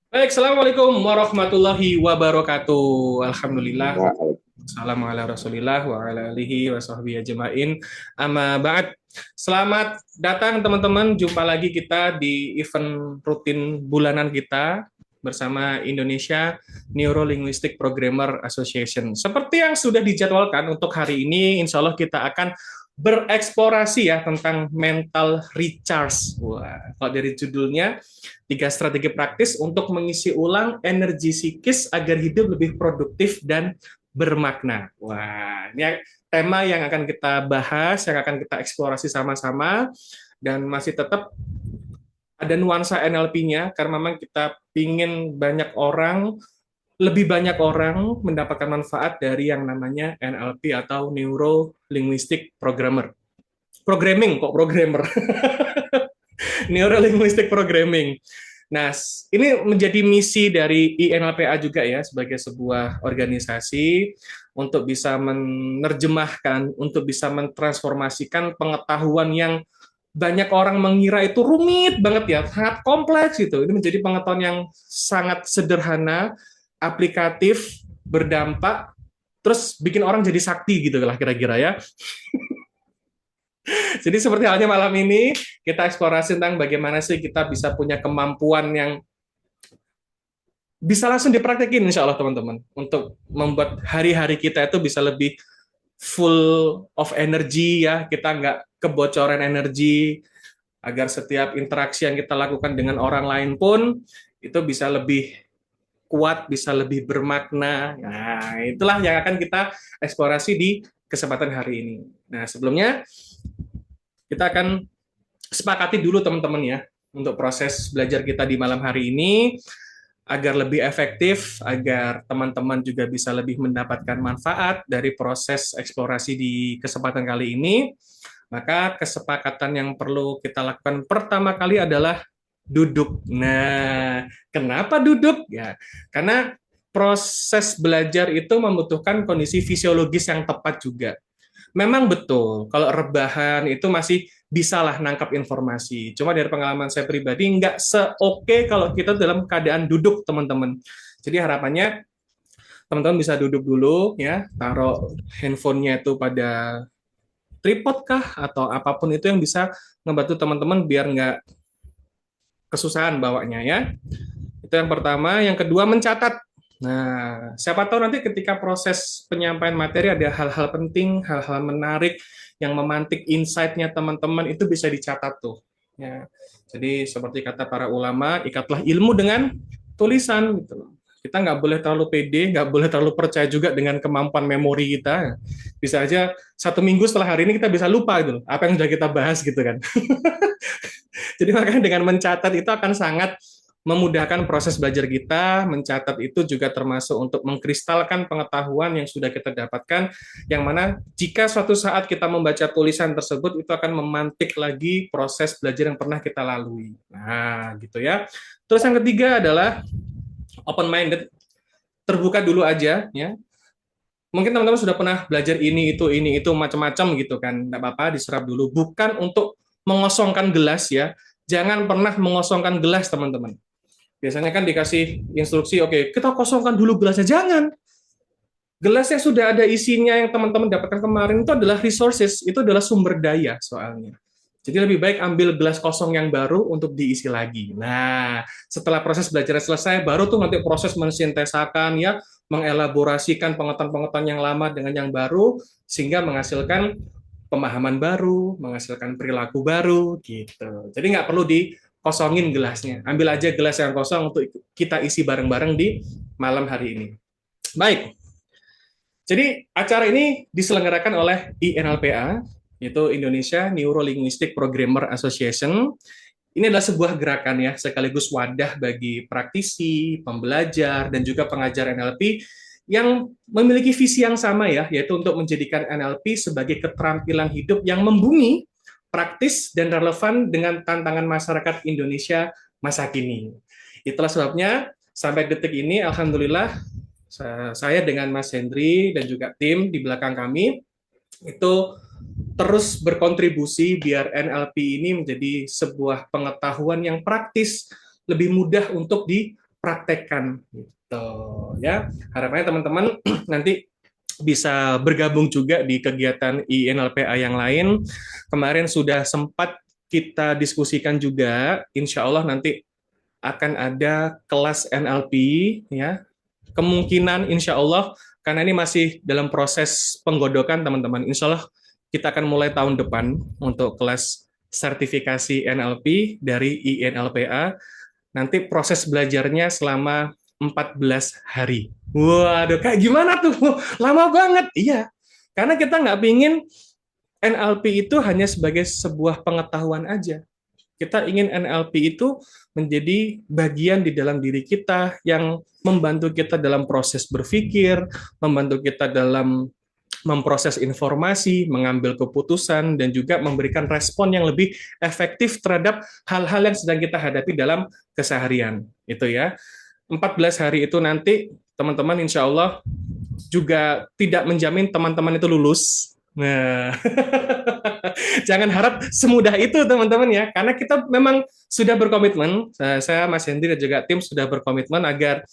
Baik, Assalamualaikum warahmatullahi wabarakatuh. Alhamdulillah. Waalaikumsalam. Assalamualaikum Rasulillah wa ala alihi wa sahbihi ajma'in. Amma ba'd. Selamat datang teman-teman. Jumpa lagi kita di event rutin bulanan kita bersama Indonesia Neuro-Linguistic Programmer Association. Seperti yang sudah dijadwalkan untuk hari ini, insya Allah kita akan bereksplorasi ya tentang mental recharge. Wah, kalau dari judulnya, tiga strategi praktis untuk mengisi ulang energi psikis agar hidup lebih produktif dan bermakna. Wah, ini tema yang akan kita bahas, yang akan kita eksplorasi sama-sama, dan masih tetap ada nuansa NLP-nya, karena memang kita ingin lebih banyak orang mendapatkan manfaat dari yang namanya NLP atau Neuro Linguistic Programmer. Programming kok programmer. Neuro Linguistic Programming. Nah, ini menjadi misi dari INLPA juga ya, sebagai sebuah organisasi untuk bisa menerjemahkan, untuk bisa mentransformasikan pengetahuan yang banyak orang mengira itu rumit banget ya, sangat kompleks gitu. Ini menjadi pengetahuan yang sangat sederhana, aplikatif, berdampak, terus bikin orang jadi sakti gitu lah kira-kira ya. Jadi seperti halnya malam ini, kita eksplorasi tentang bagaimana sih kita bisa punya kemampuan yang bisa langsung dipraktekin insya Allah teman-teman. Untuk membuat hari-hari kita itu bisa lebih full of energy ya, kita nggak kebocoran energi, agar setiap interaksi yang kita lakukan dengan orang lain pun itu bisa lebih kuat, bisa lebih bermakna. Nah, itulah yang akan kita eksplorasi di kesempatan hari ini. Nah, sebelumnya kita akan sepakati dulu teman-teman ya, untuk proses belajar kita di malam hari ini, agar lebih efektif, agar teman-teman juga bisa lebih mendapatkan manfaat dari proses eksplorasi di kesempatan kali ini. Maka kesepakatan yang perlu kita lakukan pertama kali adalah duduk. Nah, kenapa duduk? Ya, karena proses belajar itu membutuhkan kondisi fisiologis yang tepat juga. Memang betul, kalau rebahan itu masih bisalah nangkap informasi. Cuma dari pengalaman saya pribadi, nggak se-oke kalau kita dalam keadaan duduk, teman-teman. Jadi harapannya teman-teman bisa duduk dulu, ya, taruh handphonenya itu pada tripod kah, atau apapun itu yang bisa membantu teman-teman biar nggak kesusahan bawanya, ya. Itu yang pertama. Yang kedua, mencatat. Nah, siapa tahu nanti ketika proses penyampaian materi ada hal-hal penting, hal-hal menarik yang memantik insight-nya teman-teman, itu bisa dicatat tuh. Ya. Jadi seperti kata para ulama, ikatlah ilmu dengan tulisan. Gitu loh. Kita nggak boleh terlalu pede, nggak boleh terlalu percaya juga dengan kemampuan memori kita. Bisa aja 1 minggu setelah hari ini kita bisa lupa gitu, apa yang sudah kita bahas gitu kan. Jadi makanya dengan mencatat itu akan sangat memudahkan proses belajar kita. Mencatat itu juga termasuk untuk mengkristalkan pengetahuan yang sudah kita dapatkan, yang mana jika suatu saat kita membaca tulisan tersebut, itu akan memantik lagi proses belajar yang pernah kita lalui. Nah, gitu ya. Terus yang ketiga adalah open minded, terbuka dulu aja ya. Mungkin teman-teman sudah pernah belajar ini itu macam-macam gitu kan. Tidak apa-apa, diserap dulu. Bukan untuk mengosongkan gelas ya. Jangan pernah mengosongkan gelas, teman-teman. Biasanya kan dikasih instruksi, oke, kita kosongkan dulu gelasnya. Jangan. Gelas yang sudah ada isinya yang teman-teman dapatkan kemarin itu adalah resources, itu adalah sumber daya soalnya. Jadi lebih baik ambil gelas kosong yang baru untuk diisi lagi. Nah, setelah proses belajar selesai, baru tuh nanti proses mensintesakan ya, mengelaborasikan pengetahuan-pengetahuan yang lama dengan yang baru, sehingga menghasilkan pemahaman baru, menghasilkan perilaku baru, gitu. Jadi nggak perlu dikosongin gelasnya. Ambil aja gelas yang kosong untuk kita isi bareng-bareng di malam hari ini. Baik, jadi acara ini diselenggarakan oleh INLPA, yaitu Indonesia Neuro Linguistic Programmer Association. Ini adalah sebuah gerakan ya, sekaligus wadah bagi praktisi, pembelajar, dan juga pengajar NLP yang memiliki visi yang sama ya, yaitu untuk menjadikan NLP sebagai keterampilan hidup yang membumi, praktis, dan relevan dengan tantangan masyarakat Indonesia masa kini. Itulah sebabnya sampai detik ini, Alhamdulillah, saya dengan Mas Hendri dan juga tim di belakang kami itu terus berkontribusi biar NLP ini menjadi sebuah pengetahuan yang praktis, lebih mudah untuk praktekkan gitu ya. Harapannya teman-teman nanti bisa bergabung juga di kegiatan INLPA yang lain. Kemarin sudah sempat kita diskusikan juga, insya Allah nanti akan ada kelas NLP ya. Kemungkinan insya Allah, karena ini masih dalam proses penggodokan teman-teman, insya Allah kita akan mulai tahun depan untuk kelas sertifikasi NLP dari INLPA. Nanti proses belajarnya selama 14 hari. Waduh, kayak gimana tuh? Lama banget. Iya, karena kita nggak pingin NLP itu hanya sebagai sebuah pengetahuan aja. Kita ingin NLP itu menjadi bagian di dalam diri kita yang membantu kita dalam proses berpikir, membantu kita dalam memproses informasi, mengambil keputusan, dan juga memberikan respon yang lebih efektif terhadap hal-hal yang sedang kita hadapi dalam keseharian. Itu ya. 14 hari itu nanti, teman-teman insya Allah juga tidak menjamin teman-teman itu lulus. Nah, jangan harap semudah itu teman-teman ya, karena kita memang sudah berkomitmen, saya Mas Hendri dan juga tim sudah berkomitmen agar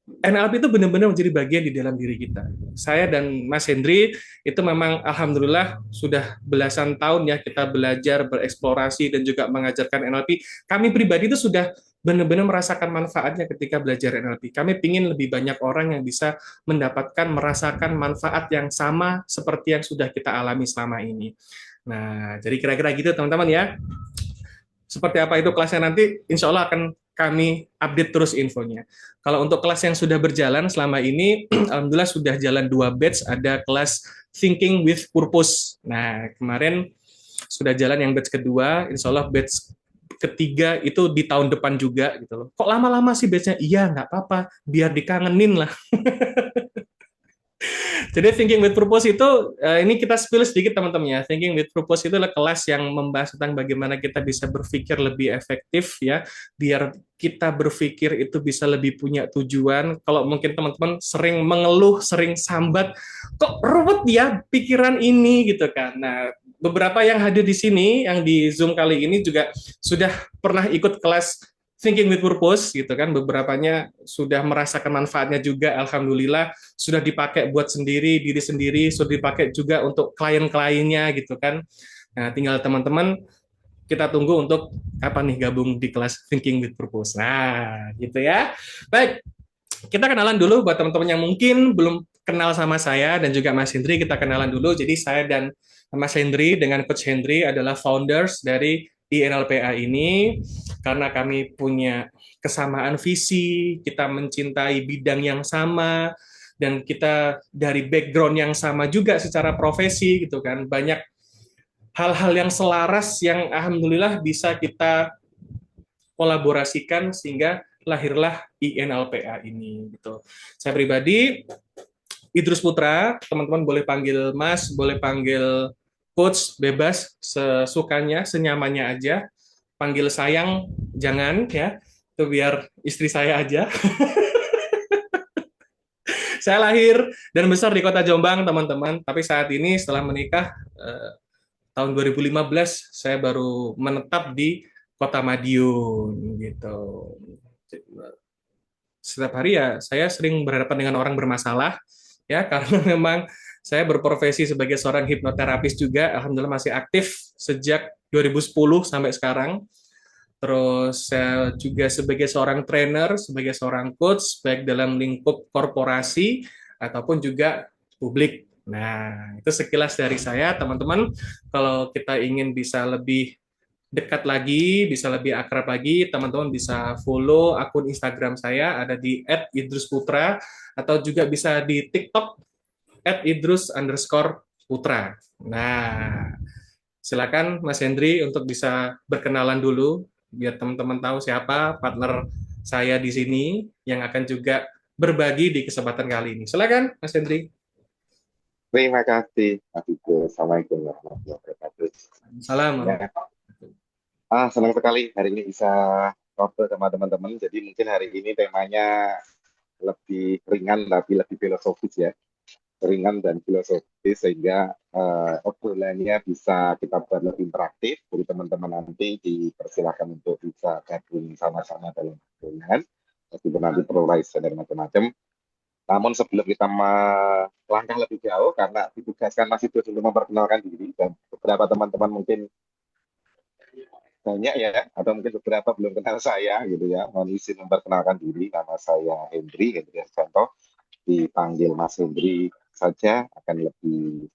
NLP itu benar-benar menjadi bagian di dalam diri kita. Saya dan Mas Hendri itu memang alhamdulillah sudah belasan tahun ya kita belajar, bereksplorasi dan juga mengajarkan NLP. Kami pribadi itu sudah benar-benar merasakan manfaatnya ketika belajar NLP. Kami ingin lebih banyak orang yang bisa mendapatkan, merasakan manfaat yang sama seperti yang sudah kita alami selama ini. Nah, jadi kira-kira gitu teman-teman ya. Seperti apa itu kelasnya nanti, insya Allah akan kami update terus infonya. Kalau untuk kelas yang sudah berjalan selama ini, alhamdulillah sudah jalan 2 batch, ada kelas Thinking with Purpose. Nah, kemarin sudah jalan yang batch kedua, insya Allah batch ketiga itu di tahun depan juga gitu loh. Kok lama-lama sih batchnya? Iya, nggak apa-apa, biar dikangenin lah. Jadi Thinking with Purpose itu ini kita spill sedikit teman-teman ya. Thinking with Purpose itu adalah kelas yang membahas tentang bagaimana kita bisa berpikir lebih efektif ya, biar kita berpikir itu bisa lebih punya tujuan. Kalau mungkin teman-teman sering mengeluh, sering sambat, kok ruwet ya pikiran ini gitu kan. Nah, beberapa yang hadir di sini, yang di Zoom kali ini juga sudah pernah ikut kelas Thinking with Purpose gitu kan, beberapanya sudah merasakan manfaatnya juga, alhamdulillah sudah dipakai buat sendiri, diri sendiri, sudah dipakai juga untuk klien-kliennya gitu kan. Nah, tinggal teman-teman kita tunggu untuk apa nih gabung di kelas Thinking with Purpose. Nah, gitu ya. Baik, kita kenalan dulu buat teman-teman yang mungkin belum kenal sama saya dan juga Mas Hendri, kita kenalan dulu. Jadi saya dan Mas Hendri dengan Coach Hendri adalah founders dari INLPA ini karena kami punya kesamaan visi, kita mencintai bidang yang sama, dan kita dari background yang sama juga secara profesi gitu kan. Banyak hal-hal yang selaras yang alhamdulillah bisa kita kolaborasikan sehingga lahirlah INLPA ini gitu. Saya pribadi Idrus Putra, teman-teman boleh panggil Mas, boleh panggil Coach, bebas sesukanya, senyamannya aja. Panggil sayang jangan ya, itu biar istri saya aja. Saya lahir dan besar di Kota Jombang, teman-teman, tapi saat ini setelah menikah tahun 2015 saya baru menetap di Kota Madiun gitu. Setiap hari ya saya sering berhadapan dengan orang bermasalah ya karena memang saya berprofesi sebagai seorang hipnoterapis juga, alhamdulillah masih aktif sejak 2010 sampai sekarang. Terus saya juga sebagai seorang trainer, sebagai seorang coach, baik dalam lingkup korporasi ataupun juga publik. Nah, itu sekilas dari saya, teman-teman. Kalau kita ingin bisa lebih dekat lagi, bisa lebih akrab lagi, teman-teman bisa follow akun Instagram saya, ada di @idrusputra, atau juga bisa di TikTok @idrus_putra. Nah, silakan Mas Hendri untuk bisa berkenalan dulu, biar teman-teman tahu siapa partner saya di sini yang akan juga berbagi di kesempatan kali ini. Silakan Mas Hendri. Terima kasih, Mas Igo. Assalamualaikum warahmatullahi wabarakatuh. Salam. Ya, senang sekali hari ini bisa ngobrol sama teman-teman. Jadi mungkin hari ini temanya lebih ringan tapi lebih filosofis ya. Ringan dan filosofis sehingga obrolannya bisa kita buat lebih interaktif. Jadi teman-teman nanti dipersilakan untuk bisa gabung sama-sama dalam obrolan. meskipun nanti pro rise dan macam-macam. Namun sebelum kita melangkah lebih jauh, karena ditugaskan masih terus untuk memperkenalkan diri, dan beberapa teman-teman mungkin banyak ya, atau mungkin beberapa belum kenal saya gitu ya, mohon izin memperkenalkan diri. Nama saya Hendri Harjanto, dipanggil Mas Hendri saja akan lebih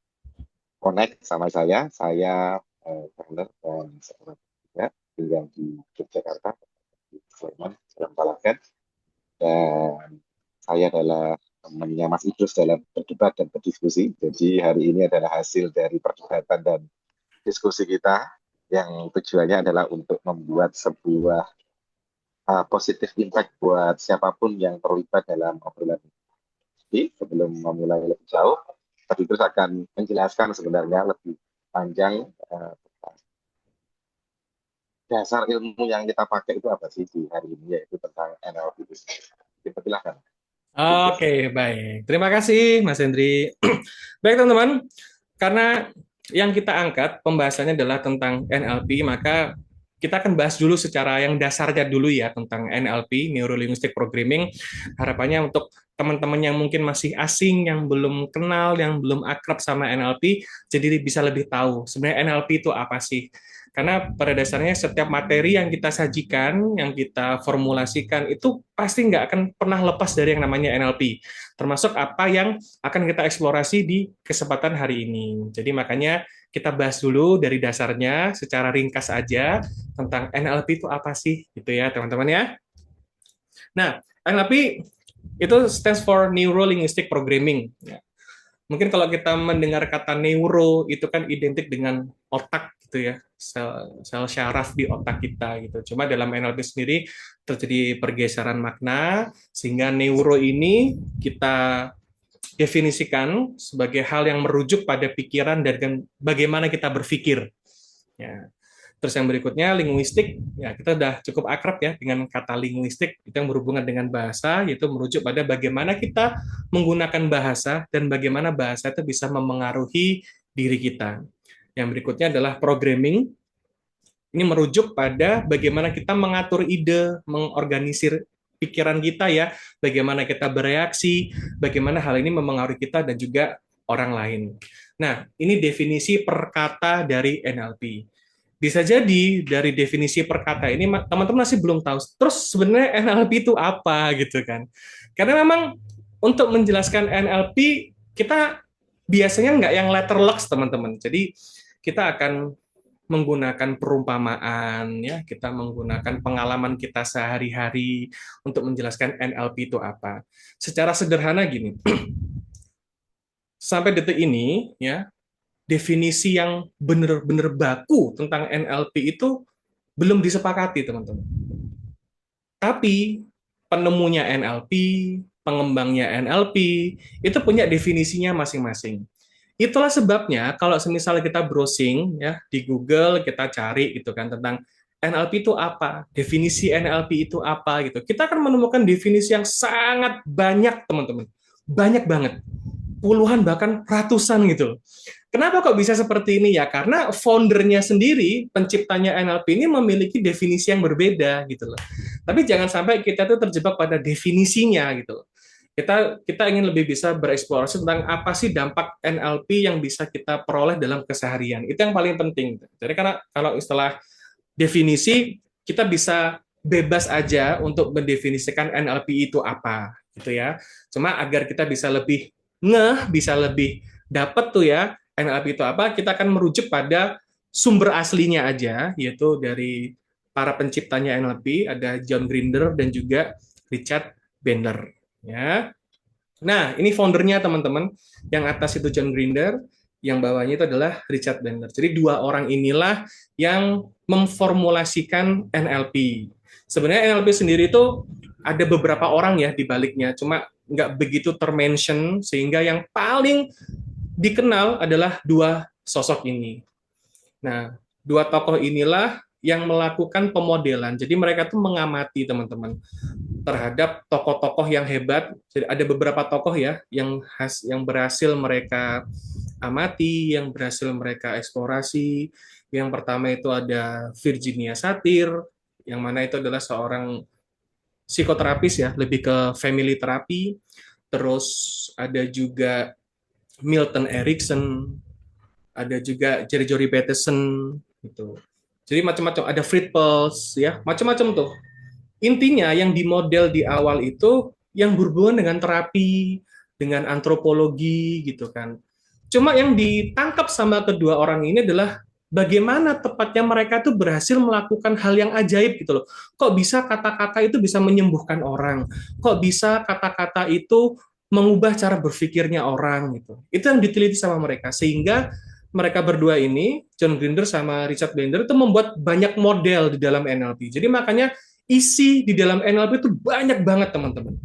connect sama saya. Saya founder dan seorang juga tinggal di Yogyakarta, di Sleman, Jalan Palagan. Dan saya adalah temannya Mas Idrus dalam berdebat dan berdiskusi. Jadi hari ini adalah hasil dari perdebatan dan diskusi kita yang tujuannya adalah untuk membuat sebuah positif impact buat siapapun yang terlibat dalam obrolan ini. Jadi sebelum memulai lebih jauh, Mas Idrus akan menjelaskan sebenarnya lebih panjang tentang dasar ilmu yang kita pakai itu apa sih di hari ini, yaitu tentang NLP itu sendiri. Silakan, Mas Idrus. Oke, baik. Terima kasih, Mas Hendri. Baik, teman-teman. Karena yang kita angkat pembahasannya adalah tentang NLP, maka kita akan bahas dulu secara yang dasarnya dulu ya tentang NLP, Neuro Linguistic Programming. Harapannya untuk teman-teman yang mungkin masih asing, yang belum kenal, yang belum akrab sama NLP, jadi bisa lebih tahu sebenarnya NLP itu apa sih. Karena pada dasarnya setiap materi yang kita sajikan, yang kita formulasikan, itu pasti nggak akan pernah lepas dari yang namanya NLP. Termasuk apa yang akan kita eksplorasi di kesempatan hari ini. Jadi makanya kita bahas dulu dari dasarnya secara ringkas aja tentang NLP itu apa sih, gitu ya teman-teman ya. Nah, NLP itu stands for Neuro Linguistic Programming. Ya. Mungkin kalau kita mendengar kata neuro itu kan identik dengan otak gitu ya, sel syaraf di otak kita gitu. Cuma dalam NLP sendiri terjadi pergeseran makna sehingga neuro ini kita definisikan sebagai hal yang merujuk pada pikiran dan bagaimana kita berpikir. Ya. Terus yang berikutnya linguistik, ya kita udah cukup akrab ya dengan kata linguistik itu yang berhubungan dengan bahasa, yaitu merujuk pada bagaimana kita menggunakan bahasa dan bagaimana bahasa itu bisa memengaruhi diri kita. Yang berikutnya adalah programming, ini merujuk pada bagaimana kita mengatur ide, mengorganisir pikiran kita ya, bagaimana kita bereaksi, bagaimana hal ini memengaruhi kita dan juga orang lain. Nah, ini definisi per kata dari NLP. Bisa jadi dari definisi per kata ini teman-teman masih belum tahu. Terus sebenarnya NLP itu apa gitu kan? Karena memang untuk menjelaskan NLP kita biasanya nggak yang letterlux teman-teman. Jadi kita akan menggunakan perumpamaan ya, kita menggunakan pengalaman kita sehari-hari untuk menjelaskan NLP itu apa. Secara sederhana gini, sampai detik ini ya, definisi yang benar-benar baku tentang NLP itu belum disepakati, teman-teman. Tapi penemunya NLP, pengembangnya NLP, itu punya definisinya masing-masing. Itulah sebabnya kalau misalnya kita browsing ya di Google, kita cari gitu kan tentang NLP itu apa, definisi NLP itu apa gitu. Kita akan menemukan definisi yang sangat banyak, teman-teman. Banyak banget. Puluhan bahkan ratusan gitu. Kenapa kok bisa seperti ini ya? Karena foundernya sendiri, penciptanya NLP ini memiliki definisi yang berbeda gitu loh. Tapi jangan sampai kita tuh terjebak pada definisinya gitu loh. Kita ingin lebih bisa bereksplorasi tentang apa sih dampak NLP yang bisa kita peroleh dalam keseharian. Itu yang paling penting. Jadi karena kalau istilah definisi kita bisa bebas aja untuk mendefinisikan NLP itu apa gitu ya. Cuma agar kita bisa lebih bisa lebih dapat tuh ya NLP itu apa, kita akan merujuk pada sumber aslinya aja, yaitu dari para penciptanya NLP, ada John Grinder dan juga Richard Bandler. Ya. Nah, ini foundernya teman-teman. Yang atas itu John Grinder, yang bawahnya itu adalah Richard Bandler. Jadi dua orang inilah yang memformulasikan NLP. Sebenarnya NLP sendiri itu ada beberapa orang ya di baliknya, cuma nggak begitu termention sehingga yang paling dikenal adalah dua sosok ini. Nah, dua tokoh inilah yang melakukan pemodelan. Jadi mereka tuh mengamati teman-teman terhadap tokoh-tokoh yang hebat. Jadi ada beberapa tokoh ya yang berhasil mereka amati, yang berhasil mereka eksplorasi. Yang pertama itu ada Virginia Satir, yang mana itu adalah seorang psikoterapis ya, lebih ke family therapy. Terus ada juga Milton Erickson, ada juga Jerry Jory Peterson gitu. Jadi macam-macam, ada Fritz Perls ya, macam-macam tuh. Intinya yang dimodel di awal itu yang berhubungan dengan terapi, dengan antropologi gitu kan. Cuma yang ditangkap sama kedua orang ini adalah bagaimana tepatnya mereka tuh berhasil melakukan hal yang ajaib gitu loh. Kok bisa kata-kata itu bisa menyembuhkan orang? Kok bisa kata-kata itu mengubah cara berpikirnya orang gitu. Itu yang diteliti sama mereka sehingga mereka berdua ini, John Grinder sama Richard Bandler itu membuat banyak model di dalam NLP. Jadi makanya isi di dalam NLP itu banyak banget teman-teman.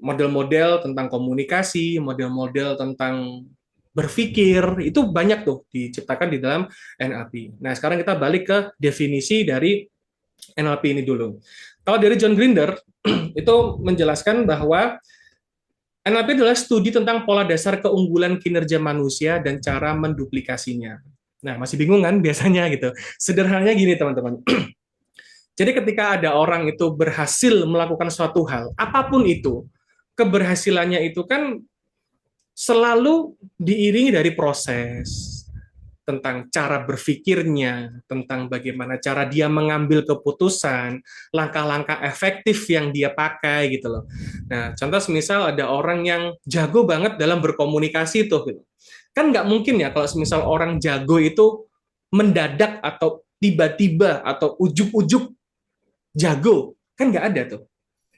Model-model tentang komunikasi, model-model tentang berpikir, itu banyak tuh diciptakan di dalam NLP. Nah, sekarang kita balik ke definisi dari NLP ini dulu. Kalau dari John Grinder, itu menjelaskan bahwa NLP adalah studi tentang pola dasar keunggulan kinerja manusia dan cara menduplikasinya. Nah, masih bingung kan biasanya gitu. Sederhananya gini, teman-teman. Jadi ketika ada orang itu berhasil melakukan suatu hal, apapun itu, keberhasilannya itu kan selalu diiringi dari proses tentang cara berpikirnya, tentang bagaimana cara dia mengambil keputusan, langkah-langkah efektif yang dia pakai gitu loh. Nah, contoh semisal ada orang yang jago banget dalam berkomunikasi tuh, gitu. Kan nggak mungkin ya kalau semisal orang jago itu mendadak atau tiba-tiba atau ujuk-ujuk jago, kan nggak ada tuh.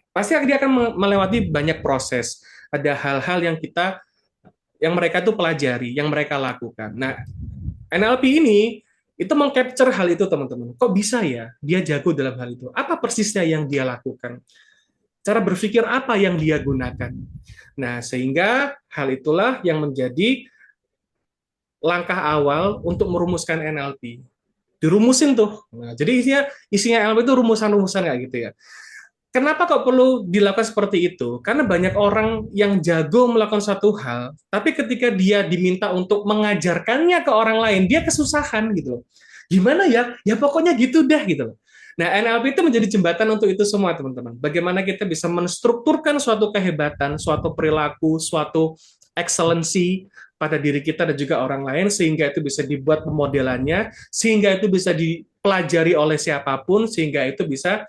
Pasti dia akan melewati banyak proses. Ada hal-hal yang mereka tuh pelajari, yang mereka lakukan. Nah, NLP ini itu mengcapture hal itu teman-teman. Kok bisa ya dia jago dalam hal itu? Apa persisnya yang dia lakukan? Cara berpikir apa yang dia gunakan? Nah, sehingga hal itulah yang menjadi langkah awal untuk merumuskan NLP. Dirumusin tuh. Nah, jadi isinya NLP itu rumusan-rumusan kayak gitu ya. Kenapa kok perlu dilakukan seperti itu? Karena banyak orang yang jago melakukan satu hal, tapi ketika dia diminta untuk mengajarkannya ke orang lain, dia kesusahan gitu loh. Gimana ya? Ya pokoknya gitu dah gitu loh. Nah, NLP itu menjadi jembatan untuk itu semua, teman-teman. Bagaimana kita bisa menstrukturkan suatu kehebatan, suatu perilaku, suatu excellency pada diri kita dan juga orang lain, sehingga itu bisa dibuat pemodelannya, sehingga itu bisa dipelajari oleh siapapun, sehingga itu bisa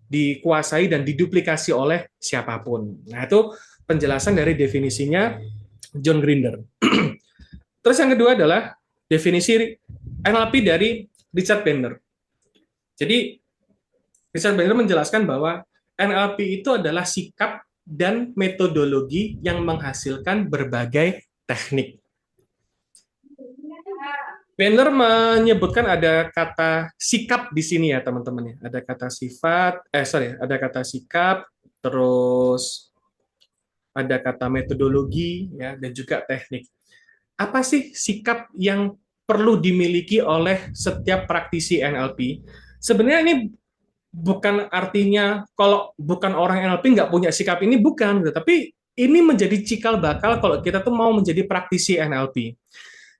dikuasai dan diduplikasi oleh siapapun. Nah, itu penjelasan dari definisinya John Grinder. Terus yang kedua adalah definisi NLP dari Richard Bandler. Jadi, Richard Bandler menjelaskan bahwa NLP itu adalah sikap dan metodologi yang menghasilkan berbagai teknik. Bandler menyebutkan ada kata sikap di sini ya teman-teman ya. Ada kata sifat, ada kata sikap, terus ada kata metodologi ya dan juga teknik. Apa sih sikap yang perlu dimiliki oleh setiap praktisi NLP? Sebenarnya ini bukan artinya kalau bukan orang NLP nggak punya sikap ini, bukan, tapi ini menjadi cikal bakal kalau kita tuh mau menjadi praktisi NLP.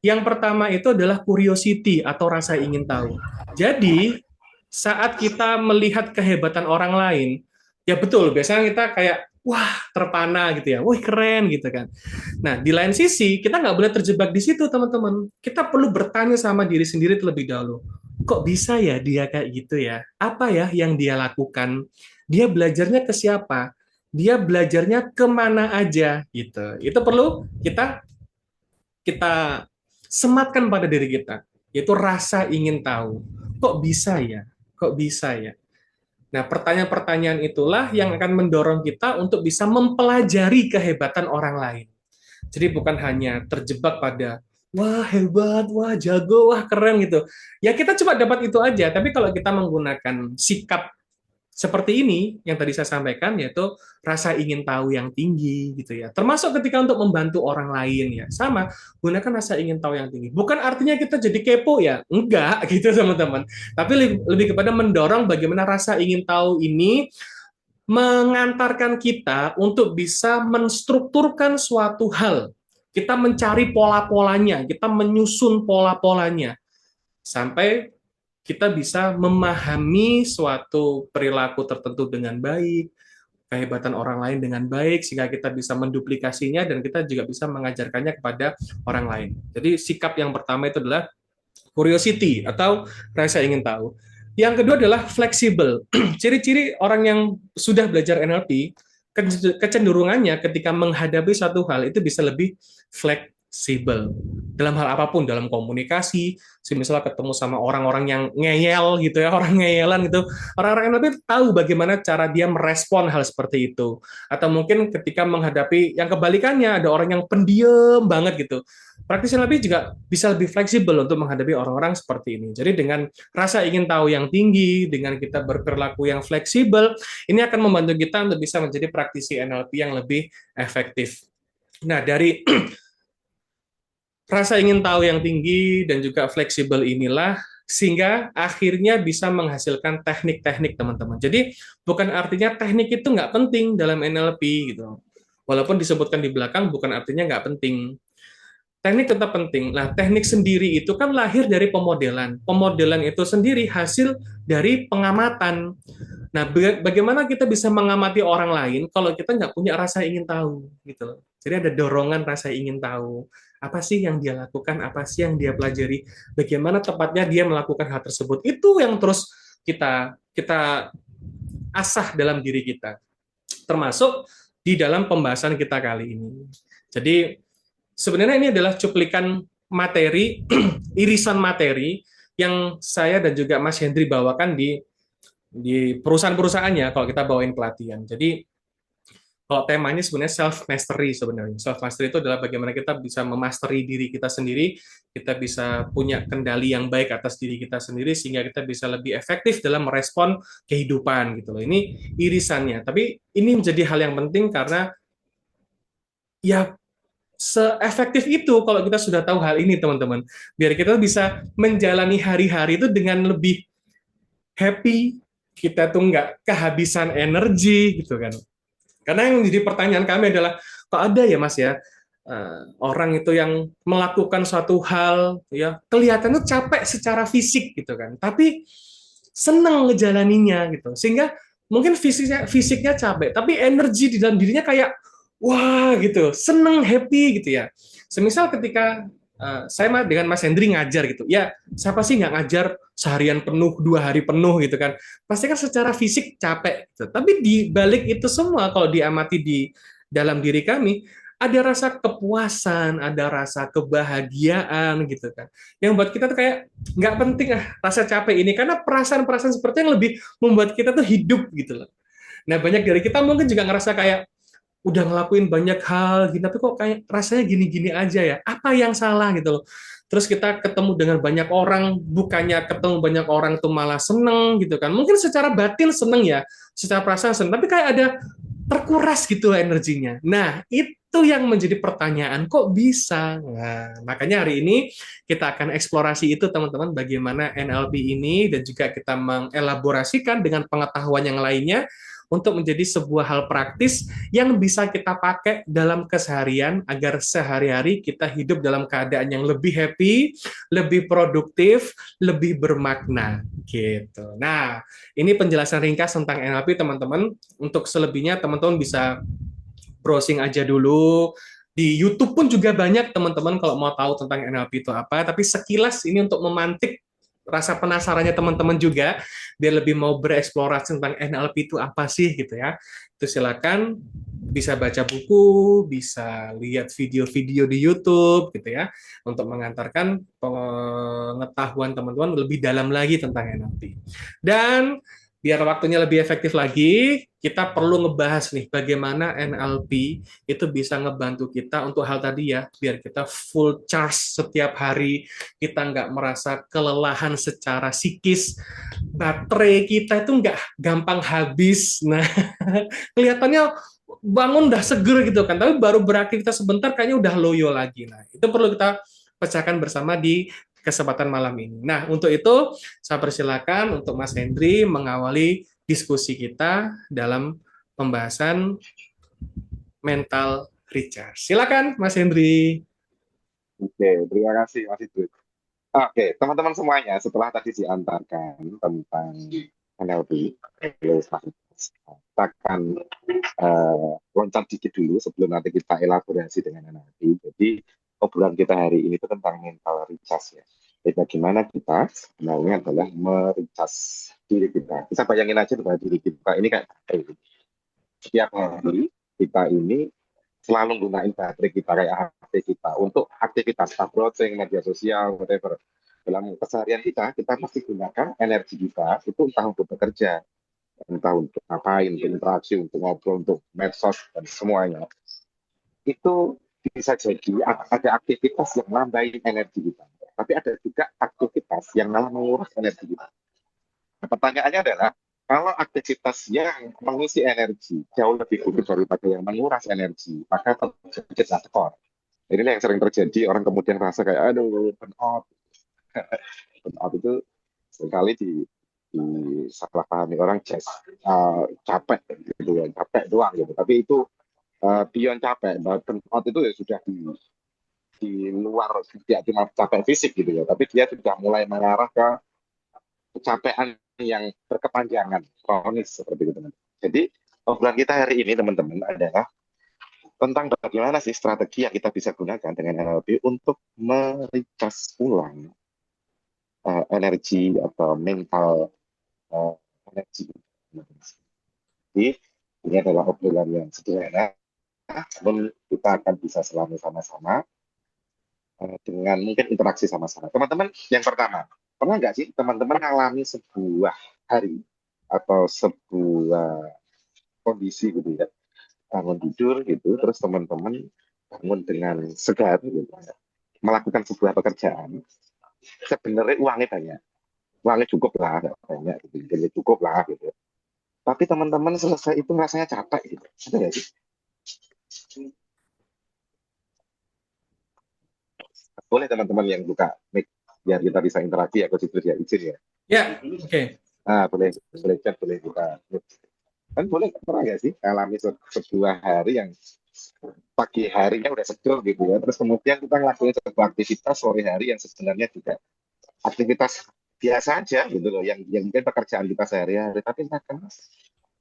Yang pertama itu adalah curiosity atau rasa ingin tahu. Jadi, saat kita melihat kehebatan orang lain, ya betul, biasanya kita kayak, wah terpana gitu ya, wah keren gitu kan. Nah, di lain sisi, kita nggak boleh terjebak di situ, teman-teman. Kita perlu bertanya sama diri sendiri terlebih dahulu. Kok bisa ya dia kayak gitu ya? Apa ya yang dia lakukan? Dia belajarnya ke siapa? Dia belajarnya kemana aja gitu. Itu perlu kita kita sematkan pada diri kita, yaitu rasa ingin tahu. Kok bisa ya? Kok bisa ya? Nah, pertanyaan-pertanyaan itulah yang akan mendorong kita untuk bisa mempelajari kehebatan orang lain. Jadi bukan hanya terjebak pada wah hebat, wah jago, wah keren gitu. Ya kita cuma dapat itu aja, tapi kalau kita menggunakan sikap seperti ini yang tadi saya sampaikan, yaitu rasa ingin tahu yang tinggi gitu ya, termasuk ketika untuk membantu orang lain ya sama, gunakan rasa ingin tahu yang tinggi. Bukan artinya kita jadi kepo ya, enggak gitu teman-teman, tapi lebih kepada mendorong bagaimana rasa ingin tahu ini mengantarkan kita untuk bisa menstrukturkan suatu hal. Kita mencari pola-polanya, kita menyusun pola-polanya sampai kita bisa memahami suatu perilaku tertentu dengan baik, kehebatan orang lain dengan baik, sehingga kita bisa menduplikasinya dan kita juga bisa mengajarkannya kepada orang lain. Jadi sikap yang pertama itu adalah curiosity atau rasa ingin tahu. Yang kedua adalah fleksibel. Ciri-ciri orang yang sudah belajar NLP, kecenderungannya ketika menghadapi satu hal itu bisa lebih fleksibel dalam hal apapun, dalam komunikasi, misalnya ketemu sama orang-orang yang ngeyel gitu ya, orang ngeyelan gitu, orang-orang NLP tahu bagaimana cara dia merespon hal seperti itu. Atau mungkin ketika menghadapi yang kebalikannya, ada orang yang pendiam banget gitu, praktisi NLP juga bisa lebih fleksibel untuk menghadapi orang-orang seperti ini. Jadi dengan rasa ingin tahu yang tinggi, dengan kita berperilaku yang fleksibel, ini akan membantu kita untuk bisa menjadi praktisi NLP yang lebih efektif. Nah, dari rasa ingin tahu yang tinggi dan juga fleksibel inilah sehingga akhirnya bisa menghasilkan teknik-teknik, teman-teman. Jadi bukan artinya teknik itu nggak penting dalam NLP gitu. Walaupun disebutkan di belakang, bukan artinya nggak penting. Teknik tetap penting. Nah, teknik sendiri itu kan lahir dari pemodelan. Pemodelan itu sendiri hasil dari pengamatan. Nah, bagaimana kita bisa mengamati orang lain kalau kita nggak punya rasa ingin tahu, gitu. Jadi ada dorongan rasa ingin tahu. Apa sih yang dia lakukan? Apa sih yang dia pelajari? Bagaimana tepatnya dia melakukan hal tersebut? Itu yang terus kita kita asah dalam diri kita. Termasuk di dalam pembahasan kita kali ini. Jadi sebenarnya ini adalah cuplikan materi, irisan materi yang saya dan juga Mas Hendri bawakan di perusahaan-perusahaannya kalau kita bawain pelatihan. Jadi kalau temanya sebenarnya self mastery sebenarnya. Self mastery itu adalah bagaimana kita bisa memastery diri kita sendiri, kita bisa punya kendali yang baik atas diri kita sendiri sehingga kita bisa lebih efektif dalam merespon kehidupan gitu loh. Ini irisannya. Tapi ini menjadi hal yang penting karena ya seefektif itu kalau kita sudah tahu hal ini, teman-teman. Biar kita bisa menjalani hari-hari itu dengan lebih happy, kita tuh nggak kehabisan energi gitu kan. Karena yang menjadi pertanyaan kami adalah, kok ada ya Mas ya, orang itu yang melakukan suatu hal, ya kelihatannya capek secara fisik gitu kan, tapi senang ngejalaninya gitu, sehingga mungkin fisiknya capek, tapi energi di dalam dirinya kayak wah gitu, seneng happy gitu ya. Semisal ketika saya dengan Mas Hendri ngajar gitu, ya siapa sih nggak ngajar seharian penuh, 2 hari penuh gitu kan, pasti kan secara fisik capek gitu. Tapi di balik itu semua kalau diamati di dalam diri kami, ada rasa kepuasan, ada rasa kebahagiaan gitu kan, yang buat kita tuh kayak nggak penting rasa capek ini, karena perasaan-perasaan seperti yang lebih membuat kita tuh hidup gitu loh. Nah, banyak dari kita mungkin juga ngerasa kayak udah ngelakuin banyak hal gitu, tapi kok kayak rasanya gini-gini aja ya, apa yang salah gitu loh. Terus kita ketemu dengan banyak orang, bukannya ketemu banyak orang tuh malah seneng gitu kan, mungkin secara batin seneng ya, secara perasaan seneng, tapi kayak ada terkuras gitu energinya. Nah, itu yang menjadi pertanyaan, kok bisa? Nah, makanya hari ini kita akan eksplorasi itu, teman-teman, bagaimana NLP ini, dan juga kita mengelaborasikan dengan pengetahuan yang lainnya untuk menjadi sebuah hal praktis yang bisa kita pakai dalam keseharian agar sehari-hari kita hidup dalam keadaan yang lebih happy, lebih produktif, lebih bermakna gitu. Nah, ini penjelasan ringkas tentang NLP, teman-teman. Untuk selebihnya teman-teman bisa browsing aja dulu. Di YouTube pun juga banyak, teman-teman, kalau mau tahu tentang NLP itu apa. Tapi sekilas ini untuk memantik rasa penasarannya teman-teman juga, biar lebih mau bereksplorasi tentang NLP itu apa sih gitu ya. Itu silakan bisa baca buku, bisa lihat video-video di YouTube gitu ya, untuk mengantarkan pengetahuan teman-teman lebih dalam lagi tentang NLP. Dan biar waktunya lebih efektif lagi, kita perlu ngebahas nih bagaimana NLP itu bisa ngebantu kita untuk hal tadi ya, biar kita full charge setiap hari, kita nggak merasa kelelahan secara psikis, baterai kita itu nggak gampang habis. Nah, kelihatannya bangun udah seger gitu kan, tapi baru beraktivitas sebentar kayaknya udah loyo lagi. Nah, itu perlu kita pecahkan bersama di kesempatan malam ini. Nah, untuk itu saya persilakan untuk Mas Hendri mengawali diskusi kita dalam pembahasan mental recharge. Silakan Mas Hendri. Oke, terima kasih Mas Idris. Oke, teman-teman semuanya, setelah tadi diantarkan tentang NLP, kita akan loncat dikit dulu sebelum nanti kita elaborasi dengan NLP. Jadi, obrolan kita hari ini itu tentang mental recharge ya. Jadi, bagaimana kita sebenarnya adalah merecharge diri kita. Kita bayangin aja bahwa diri kita ini kayak baterai. Setiap hari kita ini selalu gunain baterai kita kayak HP kita untuk aktivitas browsing media sosial whatever dalam keseharian kita pasti gunakan energi kita itu entah untuk bekerja, entah untuk ngapain, untuk interaksi, untuk ngobrol, untuk medsos dan semuanya itu bisa jadi ada aktivitas yang nambahin energi kita, tapi ada juga aktivitas yang malah menguras energi kita. Nah, pertanyaannya adalah, kalau aktivitas yang mengisi energi jauh lebih buruk daripada yang menguras energi, maka terjadi skor. Ini yang sering terjadi, orang kemudian rasa kayak, aduh, burn out. Burn out itu sekali di salah pahami orang just capek gitu ya, capek doang gitu. Tapi itu beyond capek, burn out itu ya sudah di luar, tidak cuma capek fisik gitu ya, tapi dia sudah mulai mengarah ke kecapean yang berkepanjangan, kronis seperti itu teman. Jadi obrolan kita hari ini teman-teman adalah tentang bagaimana sih strategi yang kita bisa gunakan dengan NLP untuk merecharge ulang energi atau mental uh, energi. Jadi ini adalah obrolan yang sederhana, namun kita akan bisa selami sama-sama dengan mungkin interaksi sama-sama. Teman-teman, yang pertama, pernah nggak sih teman-teman mengalami sebuah hari atau sebuah kondisi gitu ya, bangun tidur gitu, terus teman-teman bangun dengan segar gitu, melakukan sebuah pekerjaan, sebenarnya uangnya banyak, uangnya cukup lah, nggak banyak gitu, jadi cukup lah gitu. Tapi teman-teman selesai itu rasanya capek gitu, ada nggak sih? Boleh teman-teman yang buka mic biar kita bisa interaksi ya, Coach Idris ya, izin ya. Ya, oke. Boleh, boleh chat, boleh buka mic. Kan boleh, pernah nggak sih alami sebuah hari yang pagi harinya udah seger gitu ya, terus kemudian kita ngelakuin sebuah aktivitas sore hari yang sebenarnya juga aktivitas biasa aja gitu loh, yang mungkin pekerjaan kita sehari-hari, tapi entah kenapa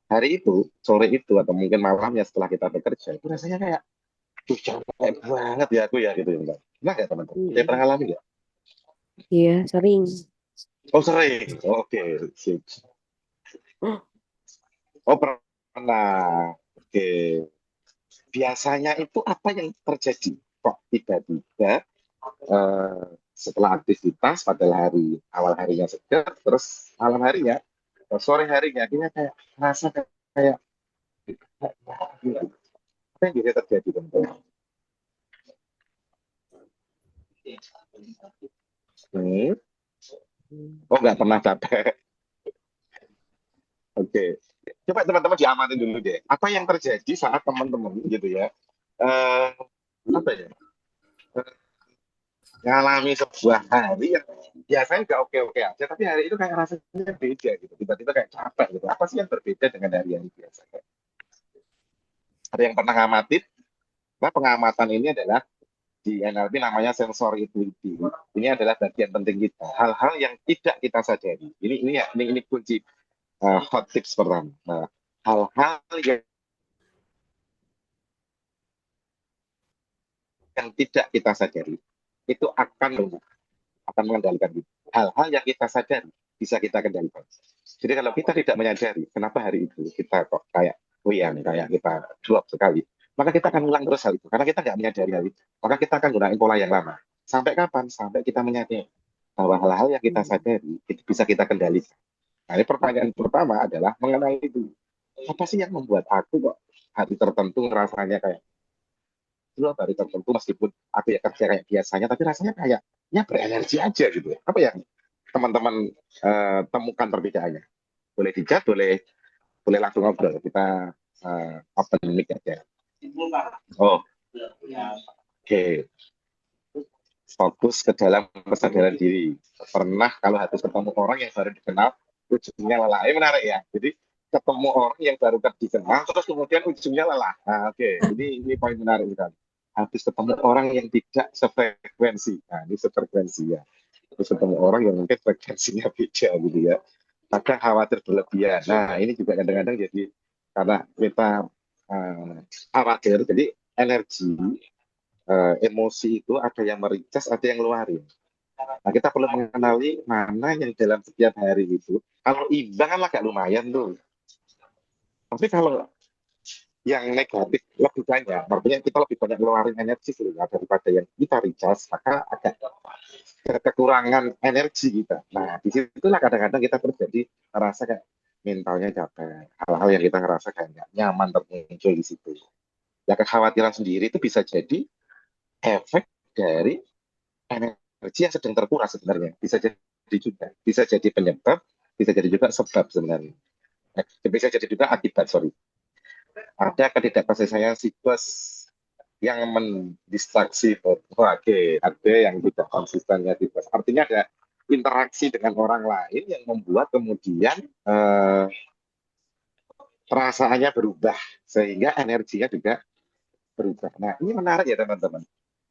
hari itu, sore itu, atau mungkin malamnya setelah kita bekerja, itu rasanya kayak, tuh capek banget ya aku ya gitu ya. Enggak ya teman-teman? Saya pernah Mm. alami ya? Iya, sering. Oh sering, oke. Sip. Oh pernah, oke. Biasanya itu apa yang terjadi? Kok tiba-tiba eh, setelah aktivitas pada hari awal harinya segar, terus malam harinya, sore harinya, dia kayak merasa kayak apa yang bisa terjadi teman-teman? Hmm? Oh nggak pernah capek. Oke, coba teman-teman diamatin dulu deh. Apa yang terjadi saat teman-teman gitu ya? Eh, apa ya? Ngalami sebuah hari yang biasanya nggak oke-oke aja, tapi hari itu kayak rasanya beda gitu. Tiba-tiba kayak capek gitu. Apa sih yang berbeda dengan hari-hari biasa? Ada yang pernah ngamatin? Nah, pengamatan ini adalah di NLP namanya sensory intuitive. Ini adalah bagian penting kita. Hal-hal yang tidak kita sadari. Ini kunci hot tips pertama. Nah, hal-hal yang tidak kita sadari itu akan mengendalikan kita. Hal-hal yang kita sadari bisa kita kendalikan. Jadi kalau kita tidak menyadari kenapa hari itu kita kok kayak goyang, kayak kita drop sekali, maka kita akan ulang terus hal itu. Karena kita nggak menyadari hal itu, maka kita akan gunakan pola yang lama. Sampai kapan? Sampai kita menyadari bahwa hal-hal yang kita sadari itu bisa kita kendalikan. Nah, ini pertanyaan pertama adalah mengenai itu. Apa sih yang membuat aku kok hari tertentu rasanya kayak dulu hari tertentu meskipun aku ya kerja kayak biasanya, tapi rasanya kayak ya berenergi aja gitu ya. Apa yang teman-teman temukan perbedaannya? Boleh dicat, boleh boleh langsung ngobrol. Kita open mic aja. Oh, oke. Okay. Fokus ke dalam kesadaran diri. Pernah kalau habis ketemu orang yang baru dikenal, ujungnya lelah. Ini menarik ya. Jadi ketemu orang yang baru dikenal, terus kemudian ujungnya lelah. Nah, oke. Okay. Ini poin menarik kan. Habis ketemu orang yang tidak sefrekuensi. Nah, ini sefrekuensi ya. terus ketemu orang yang mungkin frekuensinya beda gitu ya. Kadang khawatir berlebihan. Nah, ini juga kadang-kadang jadi karena kita uh, khawatir, jadi energi, emosi itu ada yang mericas, ada yang ngeluarin. Nah, kita perlu mengenali mana yang dalam setiap hari itu. Kalau imbang kan agak lumayan tuh. Tapi kalau yang negatif lebih banyak, artinya kita lebih banyak ngeluarin energi sebenarnya daripada yang kita recharge, maka agak kekurangan energi kita. Nah, disitulah kadang-kadang kita terjadi merasa kayak mentalnya capek, hal-hal yang kita ngerasa kayak nggak nyaman termuncul di situ. Ya kekhawatiran sendiri itu bisa jadi efek dari energi yang sedang terkuras sebenarnya. Bisa jadi juga, bisa jadi penyebab, bisa jadi juga sebab sebenarnya. Bisa jadi juga akibat, sorry. Ada ketidakpercayaan siklus yang mendistraksi. Oke, ada yang tidak konsistennya siklus. Artinya ada interaksi dengan orang lain yang membuat kemudian perasaannya berubah sehingga energinya juga berubah. Nah, ini menarik ya teman-teman.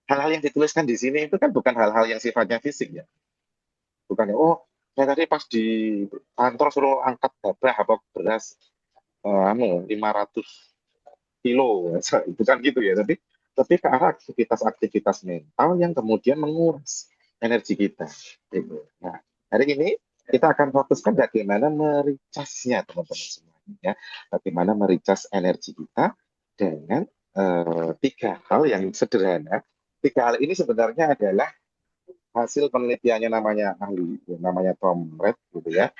Hal-hal yang dituliskan di sini itu kan bukan hal-hal yang sifatnya fisik ya. Bukan ya, oh, saya tadi pas di kantor suruh angkat gabah apa beras 500 kilo, bukan gitu ya. Tapi ke arah aktivitas-aktivitas mental yang kemudian menguras energi kita. Gitu. Nah, hari ini kita akan fokuskan bagaimana mericasnya teman-teman semuanya. Ya. Bagaimana mericas energi kita dengan tiga hal yang sederhana. Tiga hal ini sebenarnya adalah hasil penelitiannya namanya ahli, namanya Tom Red gitu ya.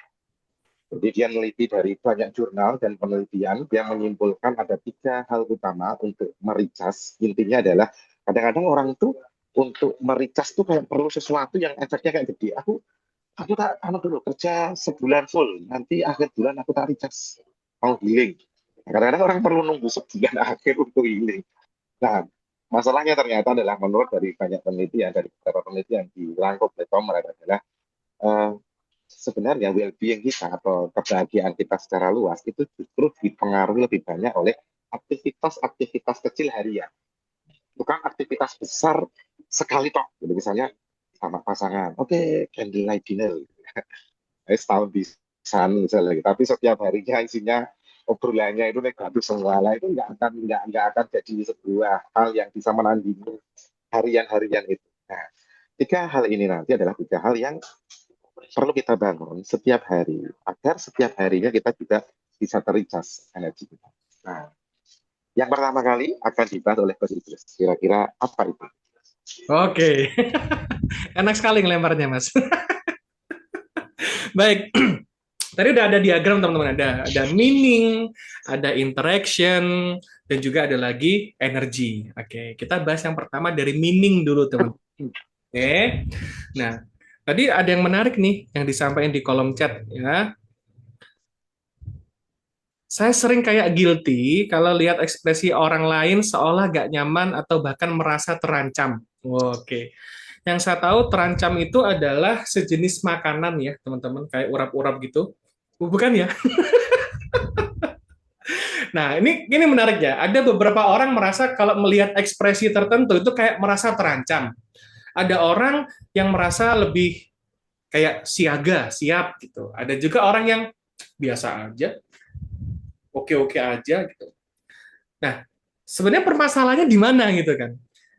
Jadi dia meneliti dari banyak jurnal dan penelitian, dia menyimpulkan ada tiga hal utama untuk mericas. Intinya adalah kadang-kadang orang tuh untuk mericas tuh kayak perlu sesuatu yang efeknya kayak gede. Aku tak dulu kerja sebulan full, nanti akhir bulan aku tak recas, mau healing. Kadang-kadang orang perlu nunggu sebulan akhir untuk healing. Nah, masalahnya ternyata adalah menurut dari banyak penelitian, dari beberapa penelitian di Langkop Tomer adalah eh, sebenarnya well-being kita atau kebahagiaan kita secara luas itu justru dipengaruhi lebih banyak oleh aktivitas-aktivitas kecil harian. Bukan aktivitas besar sekali toh. Jadi misalnya sama pasangan, oke, candlelight dinner. Setahun bisa misalnya. Tapi setiap harinya isinya obrolannya itu negatif semua lah itu nggak akan jadi sebuah hal yang bisa menandingi harian-harian itu. Nah, tiga hal ini nanti adalah tiga hal yang perlu kita bangun setiap hari agar setiap harinya kita juga bisa tericas energi kita. Nah, yang pertama kali akan dibahas oleh Coach Idris. Kira-kira apa itu? Oke. Enak sekali ngelemparnya, Mas. Baik. Tadi udah ada diagram, teman-teman. Ada meaning, ada interaction, dan juga ada lagi energi. Oke, kita bahas yang pertama dari meaning dulu, teman-teman. Oke. Nah, tadi ada yang menarik nih yang disampaikan di kolom chat ya. Saya sering kayak guilty kalau lihat ekspresi orang lain seolah gak nyaman atau bahkan merasa terancam. Oke. Yang saya tahu terancam itu adalah sejenis makanan ya, teman-teman, kayak urap-urap gitu. Bukan ya? Nah, ini menarik ya. Ada beberapa orang merasa kalau melihat ekspresi tertentu itu kayak merasa terancam. Ada orang yang merasa lebih kayak siaga, siap gitu. Ada juga orang yang biasa aja, oke-oke aja gitu. Nah, sebenarnya permasalahannya di mana gitu kan?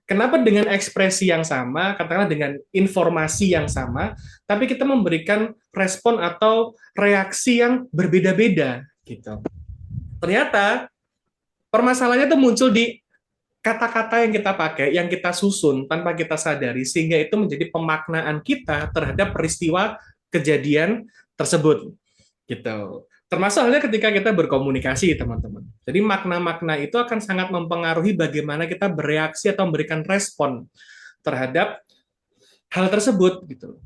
Kenapa dengan ekspresi yang sama, katakanlah dengan informasi yang sama, tapi kita memberikan respon atau reaksi yang berbeda-beda gitu. Ternyata permasalahannya itu muncul di kata-kata yang kita pakai, yang kita susun tanpa kita sadari, sehingga itu menjadi pemaknaan kita terhadap peristiwa kejadian tersebut. Gitu. Termasuk halnya ketika kita berkomunikasi, teman-teman. Jadi makna-makna itu akan sangat mempengaruhi bagaimana kita bereaksi atau memberikan respon terhadap hal tersebut. Gitu.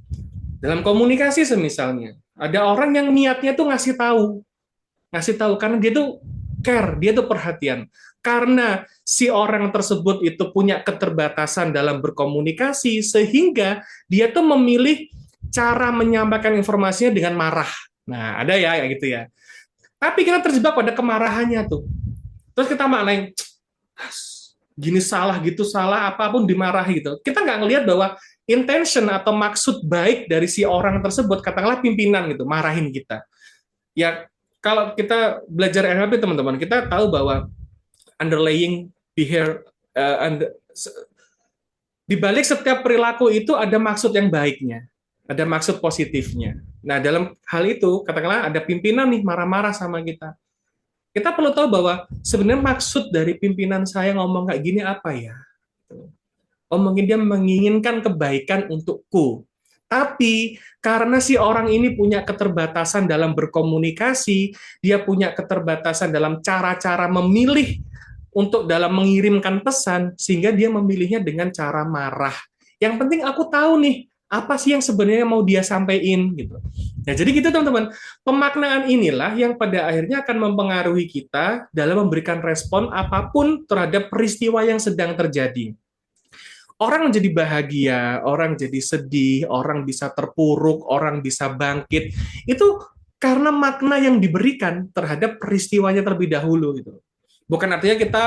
Dalam komunikasi semisalnya, ada orang yang niatnya tuh ngasih tahu karena dia tuh care, dia tuh perhatian. Karena si orang tersebut itu punya keterbatasan dalam berkomunikasi, sehingga dia tuh memilih cara menyampaikan informasinya dengan marah. Nah, ada ya kayak gitu ya. Tapi kita terjebak pada kemarahannya tuh. Terus kita maknain, gini salah, gitu salah, apapun dimarahi gitu. Kita nggak ngelihat bahwa intention atau maksud baik dari si orang tersebut, katakanlah pimpinan gitu, marahin kita. Ya, kalau kita belajar NLP teman-teman, kita tahu bahwa underlying behavior, di balik setiap perilaku itu ada maksud yang baiknya, ada maksud positifnya. Nah, dalam hal itu, katakanlah ada pimpinan nih marah-marah sama kita. Kita perlu tahu bahwa sebenarnya maksud dari pimpinan saya ngomong kayak gini apa ya? Oh, mungkin dia menginginkan kebaikan untukku. Tapi karena si orang ini punya keterbatasan dalam berkomunikasi, dia punya keterbatasan dalam cara-cara memilih untuk dalam mengirimkan pesan, sehingga dia memilihnya dengan cara marah. Yang penting aku tahu nih, apa sih yang sebenarnya mau dia sampaikan gitu. Nah, jadi gitu teman-teman. Pemaknaan inilah yang pada akhirnya akan mempengaruhi kita dalam memberikan respon apapun terhadap peristiwa yang sedang terjadi. Orang menjadi bahagia, orang jadi sedih, orang bisa terpuruk, orang bisa bangkit. Itu karena makna yang diberikan terhadap peristiwanya terlebih dahulu gitu. Bukan artinya kita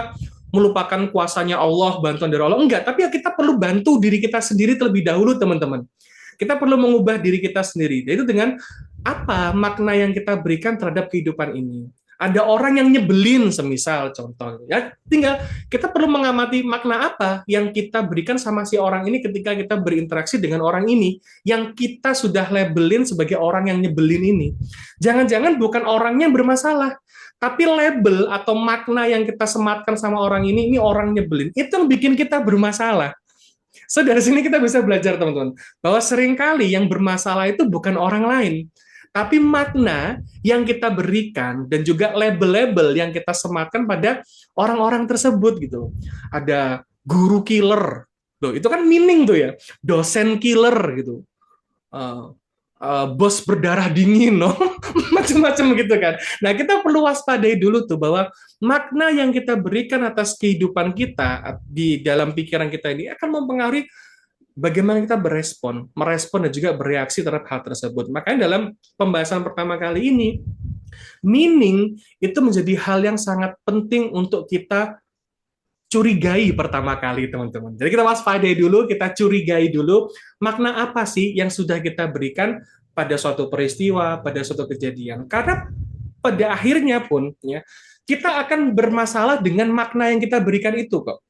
melupakan kuasanya Allah, bantuan dari Allah. Enggak, tapi ya kita perlu bantu diri kita sendiri terlebih dahulu, teman-teman. Kita perlu mengubah diri kita sendiri. Yaitu dengan apa makna yang kita berikan terhadap kehidupan ini. Ada orang yang nyebelin, semisal contoh. Ya, tinggal kita perlu mengamati makna apa yang kita berikan sama si orang ini ketika kita berinteraksi dengan orang ini, yang kita sudah labelin sebagai orang yang nyebelin ini. Jangan-jangan bukan orangnya yang bermasalah, tapi label atau makna yang kita sematkan sama orang ini orang nyebelin. Itu yang bikin kita bermasalah. So, dari sini kita bisa belajar, teman-teman, bahwa seringkali yang bermasalah itu bukan orang lain, tapi makna yang kita berikan dan juga label-label yang kita sematkan pada orang-orang tersebut gitu. Ada guru killer, tuh, itu kan meaning tuh ya, dosen killer gitu. Bos berdarah dingin, no? Macam-macam gitu kan. Nah, kita perlu waspadai dulu tuh bahwa makna yang kita berikan atas kehidupan kita di dalam pikiran kita ini akan mempengaruhi bagaimana kita merespon dan juga bereaksi terhadap hal tersebut. Makanya dalam pembahasan pertama kali ini, meaning itu menjadi hal yang sangat penting untuk kita curigai pertama kali, teman-teman. Jadi kita waspadai dulu, kita curigai dulu makna apa sih yang sudah kita berikan pada suatu peristiwa, pada suatu kejadian. Karena pada akhirnya pun ya, kita akan bermasalah dengan makna yang kita berikan itu kok.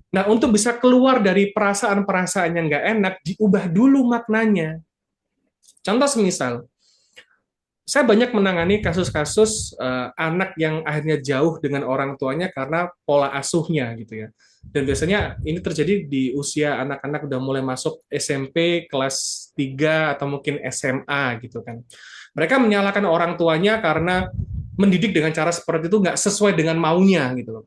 Nah, untuk bisa keluar dari perasaan-perasaan yang nggak enak, diubah dulu maknanya. Contoh semisal, saya banyak menangani kasus-kasus anak yang akhirnya jauh dengan orang tuanya karena pola asuhnya gitu ya. Dan biasanya ini terjadi di usia anak-anak udah mulai masuk SMP kelas 3 atau mungkin SMA gitu kan. Mereka menyalahkan orang tuanya karena mendidik dengan cara seperti itu nggak sesuai dengan maunya gitu loh.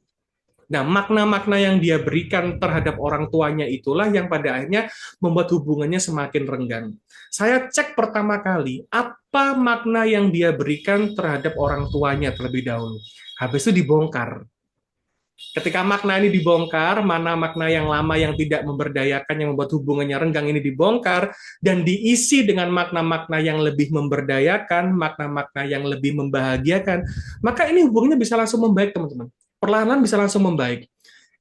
Nah, makna-makna yang dia berikan terhadap orang tuanya itulah yang pada akhirnya membuat hubungannya semakin renggang. Saya cek pertama kali, apa makna yang dia berikan terhadap orang tuanya terlebih dahulu. Habis itu dibongkar. Ketika makna ini dibongkar, mana makna yang lama yang tidak memberdayakan, yang membuat hubungannya renggang ini dibongkar, dan diisi dengan makna-makna yang lebih memberdayakan, makna-makna yang lebih membahagiakan, maka ini hubungannya bisa langsung membaik, teman-teman. Perlahan-lahan bisa langsung membaik.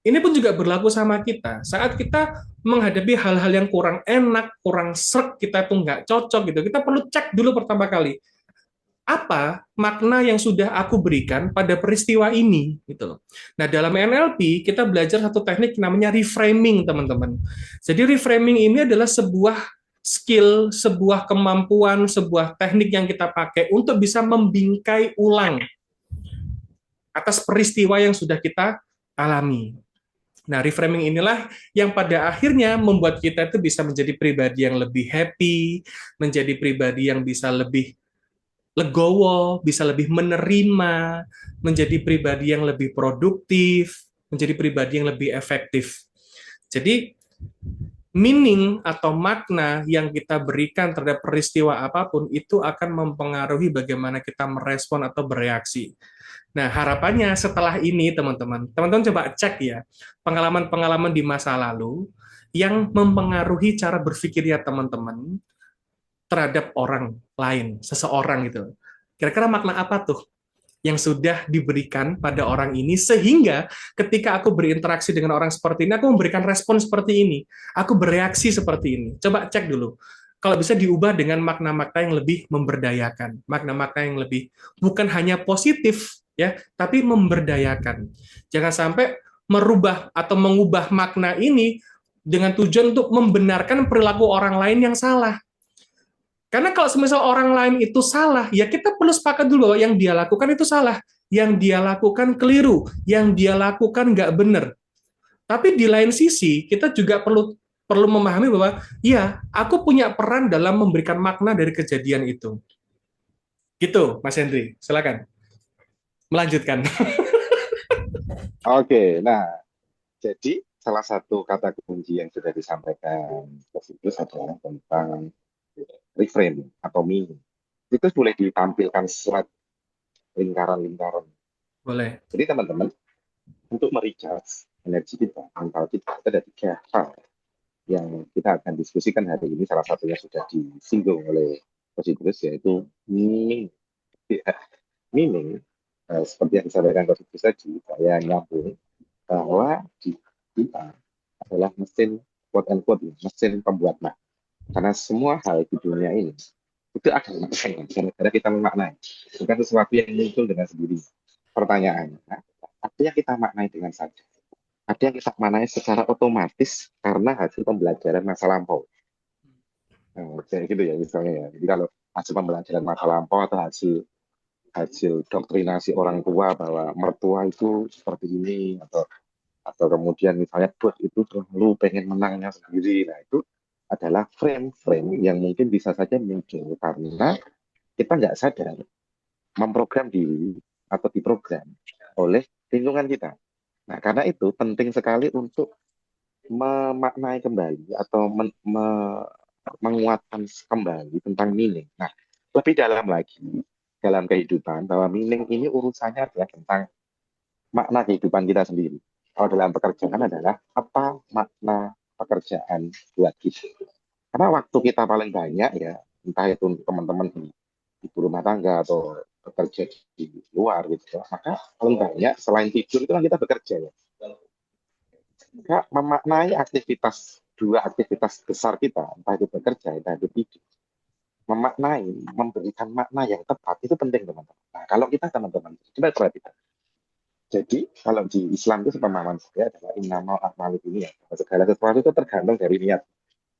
Ini pun juga berlaku sama kita. Saat kita menghadapi hal-hal yang kurang enak, kurang srek, kita tuh nggak cocok gitu, kita perlu cek dulu pertama kali. Apa makna yang sudah aku berikan pada peristiwa ini gitu loh. Nah, dalam NLP kita belajar satu teknik namanya reframing, teman-teman. Jadi reframing ini adalah sebuah skill, sebuah kemampuan, sebuah teknik yang kita pakai untuk bisa membingkai ulang atas peristiwa yang sudah kita alami. Nah, reframing inilah yang pada akhirnya membuat kita itu bisa menjadi pribadi yang lebih happy, menjadi pribadi yang bisa lebih legowo, bisa lebih menerima, menjadi pribadi yang lebih produktif, menjadi pribadi yang lebih efektif. Jadi, meaning atau makna yang kita berikan terhadap peristiwa apapun itu akan mempengaruhi bagaimana kita merespon atau bereaksi. Nah, harapannya setelah ini, teman-teman coba cek ya, pengalaman-pengalaman di masa lalu yang mempengaruhi cara berpikirnya teman-teman terhadap orang lain, seseorang gitu. Kira-kira makna apa tuh yang sudah diberikan pada orang ini, sehingga ketika aku berinteraksi dengan orang seperti ini, aku memberikan respon seperti ini, aku bereaksi seperti ini. Coba cek dulu. Kalau bisa diubah dengan makna-makna yang lebih memberdayakan, makna-makna yang lebih bukan hanya positif ya, tapi memberdayakan. Jangan sampai merubah atau mengubah makna ini dengan tujuan untuk membenarkan perilaku orang lain yang salah. Karena kalau semisal orang lain itu salah, ya kita perlu sepakat dulu bahwa yang dia lakukan itu salah, yang dia lakukan keliru, yang dia lakukan nggak benar. Tapi di lain sisi, kita juga perlu perlu memahami bahwa, ya, aku punya peran dalam memberikan makna dari kejadian itu. Gitu, Mas Hendri. Silakan melanjutkan. Oke, nah, jadi salah satu kata kunci yang sudah disampaikan Mas Idrus adalah tentang reframe atau meaning. Itu boleh ditampilkan slide lingkaran-lingkaran. Boleh. Jadi teman-teman, untuk merecharge energi kita, mental kita, ada tiga hal yang kita akan diskusikan hari ini. Salah satunya sudah disinggung oleh Mas Idrus, yaitu meaning. Ya, meaning, seperti yang disampaikan Mas Idrus tadi, saya nyambung bahwa kita adalah mesin quote and quote mesin pembuat makna. Karena semua hal di dunia ini itu ada maknanya. Karena kita memaknai, bukan sesuatu yang muncul dengan sendiri. Pertanyaannya, apa yang kita maknai dengan sadar? Ada yang kita maknai secara otomatis karena hasil pembelajaran masa lampau. Nah, kayak gitu ya misalnya ya. Jadi kalau hasil pembelajaran masa lampau atau hasil hasil doktrinasi orang tua bahwa mertua itu seperti ini, atau kemudian misalnya bos itu selalu pengen menangnya sendiri. Nah, itu adalah frame-frame yang mungkin bisa saja muncul karena kita nggak sadar memprogram diri atau diprogram oleh lingkungan kita. Nah, karena itu penting sekali untuk memaknai kembali atau menguatkan kembali tentang meaning. Nah, lebih dalam lagi dalam kehidupan bahwa meaning ini urusannya adalah tentang makna kehidupan kita sendiri. Kalau dalam pekerjaan adalah apa makna pekerjaan buat kita. Karena waktu kita paling banyak ya, entah itu untuk teman-teman di ibu rumah tangga atau bekerja di luar gitu ya, maka paling banyak selain tidur itu kan kita bekerja ya. Maka memaknai aktivitas, dua aktivitas besar kita, entah itu bekerja, entah itu tidur, memaknai, memberikan makna yang tepat itu penting teman-teman. Nah, kalau kita teman-teman, kita perhatikan. Jadi kalau di Islam itu pemahaman saya adalah innamal a'malu binniyat. Segala sesuatu itu tergantung dari niat.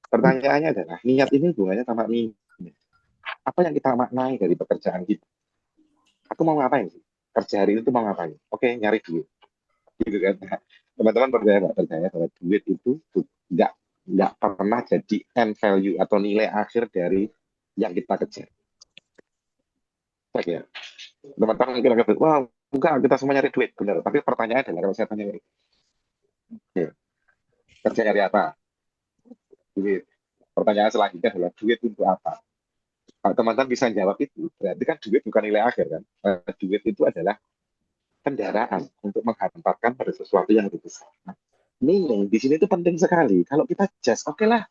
Pertanyaannya adalah niat ini hubungannya sama ini. Apa yang kita maknai dari pekerjaan kita? Aku mau ngapain sih? Kerja hari ini tuh mau ngapain? Oke, nyari duit. Gitu kan. Nah, teman-teman percaya nggak percaya bahwa duit itu nggak nggak pernah jadi end value atau nilai akhir dari yang kita kejar. Ya, teman-teman mungkin akan wah enggak kita semua nyari duit benar. Tapi pertanyaannya adalah kalau saya tanya, ya, kerja nyari apa? Duit. Pertanyaan selanjutnya adalah duit untuk apa? Kalau teman-teman bisa jawab itu, berarti kan duit bukan nilai akhir kan? Duit itu adalah kendaraan untuk menghantarkan pada sesuatu yang lebih besar. Nah, meaning di sini itu penting sekali. Kalau kita just, oke lah,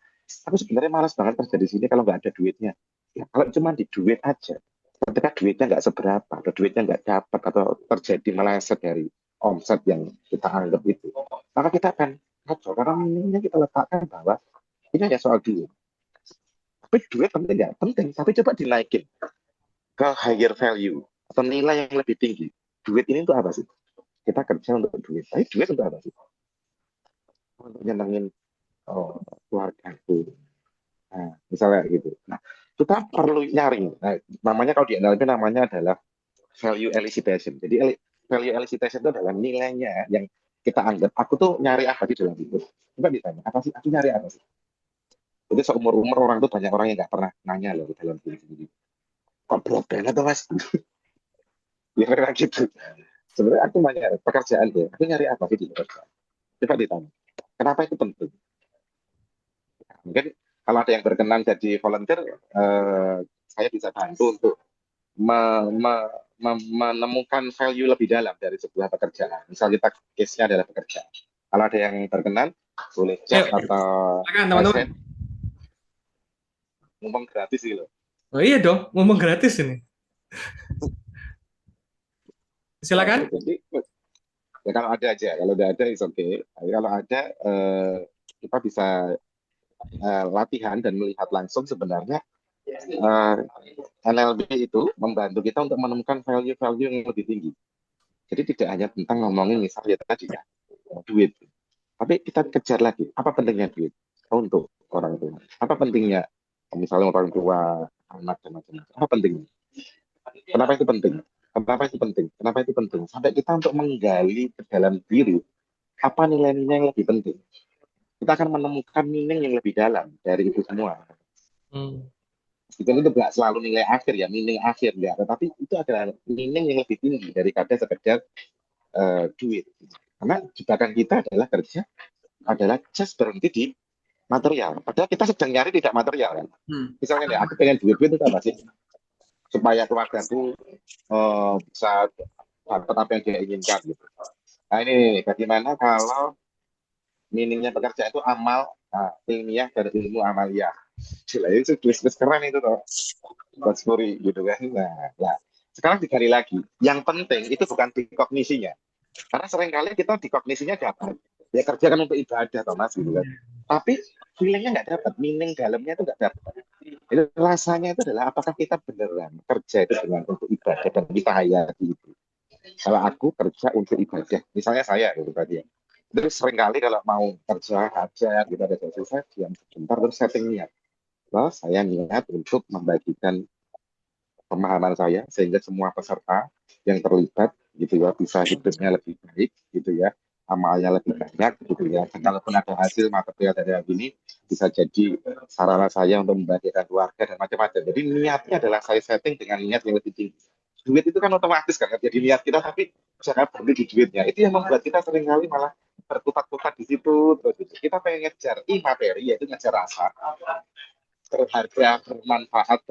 aku sebenarnya malas banget kerja di sini kalau nggak ada duitnya. Ya, kalau cuma di duit aja, ketika duitnya nggak seberapa, atau duitnya nggak dapat, atau terjadi meleset dari omset yang kita anggap itu, maka kita akan kacau. Karena meaningnya kita letakkan bahwa ini hanya soal duit. Tapi duit penting nggak? Penting. Tapi coba dinaikin ke higher value atau nilai yang lebih tinggi. Duit ini untuk apa sih? Kita kerja untuk duit. Tapi duit untuk apa sih? Untuk nyenengin oh, keluarga itu. Nah, misalnya gitu. Nah, kita perlu nyari. Nah, namanya kalau di NLP namanya adalah value elicitation. Jadi value elicitation itu adalah nilainya yang kita anggap aku tuh nyari apa sih dalam hidup. Coba ditanya, apa sih? Aku nyari apa sih? Jadi seumur-umur orang tuh banyak orang yang nggak pernah nanya loh dalam diri sendiri. Kok berat banget tuh mas? Ya kayak gitu. Sebenarnya aku nanya pekerjaan deh. Aku nyari apa sih di pekerjaan? Coba ditanya. Kenapa itu penting? Mungkin kalau ada yang berkenan jadi volunteer, saya bisa bantu untuk menemukan value lebih dalam dari sebuah pekerjaan. Misal kita case-nya adalah pekerjaan. Kalau ada yang berkenan, boleh chat Ayo, atau silakan teman-teman. message. Ngomong gratis sih loh. Oh iya dong, ngomong gratis ini. Silakan. Jadi ya kalau ada aja, kalau udah ada is oke. Tapi kalau ada kita bisa latihan dan melihat langsung sebenarnya eh, NLP itu membantu kita untuk menemukan value-value yang lebih tinggi. Jadi tidak hanya tentang ngomongin misalnya tadi ya duit, tapi kita kejar lagi apa pentingnya duit untuk orang tua, apa pentingnya misalnya orang tua anak dan macam-macam, apa pentingnya, kenapa itu penting, kenapa itu penting, kenapa itu penting, sampai kita untuk menggali ke dalam diri apa nilai-nilai yang lebih penting. Kita akan menemukan meaning yang lebih dalam dari itu semua. Hmm. Meskipun itu nggak selalu nilai akhir ya, meaning akhir ya, tetapi itu adalah meaning yang lebih tinggi daripada sekedar duit. Karena jebakan kita adalah kerja, adalah just berhenti di material. Padahal kita sedang nyari tidak material kan. Misalnya nih, aku pengen duit itu apa sih? Supaya keluargaku bisa dapat apa yang dia inginkan gitu. Nah ini bagaimana kalau minimnya bekerja itu amal ilmiah dari ilmu amalia. Gila, itu tulis keren itu tuh. Buat Suri gitu kan. Nah, sekarang digali lagi. Yang penting itu bukan di kognisinya. Karena seringkali kita di kognisinya dapat. Ya kerja kan untuk ibadah, Thomas gitu kan. Tapi feelingnya nggak dapat, meaning dalamnya itu nggak dapat. Itu rasanya itu adalah apakah kita beneran kerja itu dengan untuk ibadah dan kita hayati itu. Kalau aku kerja untuk ibadah, misalnya saya gitu tadi ya. Terus seringkali kalau mau kerja hajat gitu ada selesai diam sebentar terus setting niat. Well, saya niat untuk membagikan pemahaman saya sehingga semua peserta yang terlibat gitu ya bisa hidupnya lebih baik gitu ya, amalnya lebih banyak gitu ya, dan kalaupun ada hasil material dari yang ini bisa jadi sarana saya untuk membagikan keluarga dan macam-macam. Jadi niatnya adalah saya setting dengan niat yang lebih tinggi. Duit itu kan otomatis kan jadi niat kita, tapi jangan berhenti di duitnya, itu yang membuat kita seringkali malah berkutat-kutat di situ terus gitu. Kita pengen ngejar materi, yaitu ngejar rasa berharga, bermanfaat,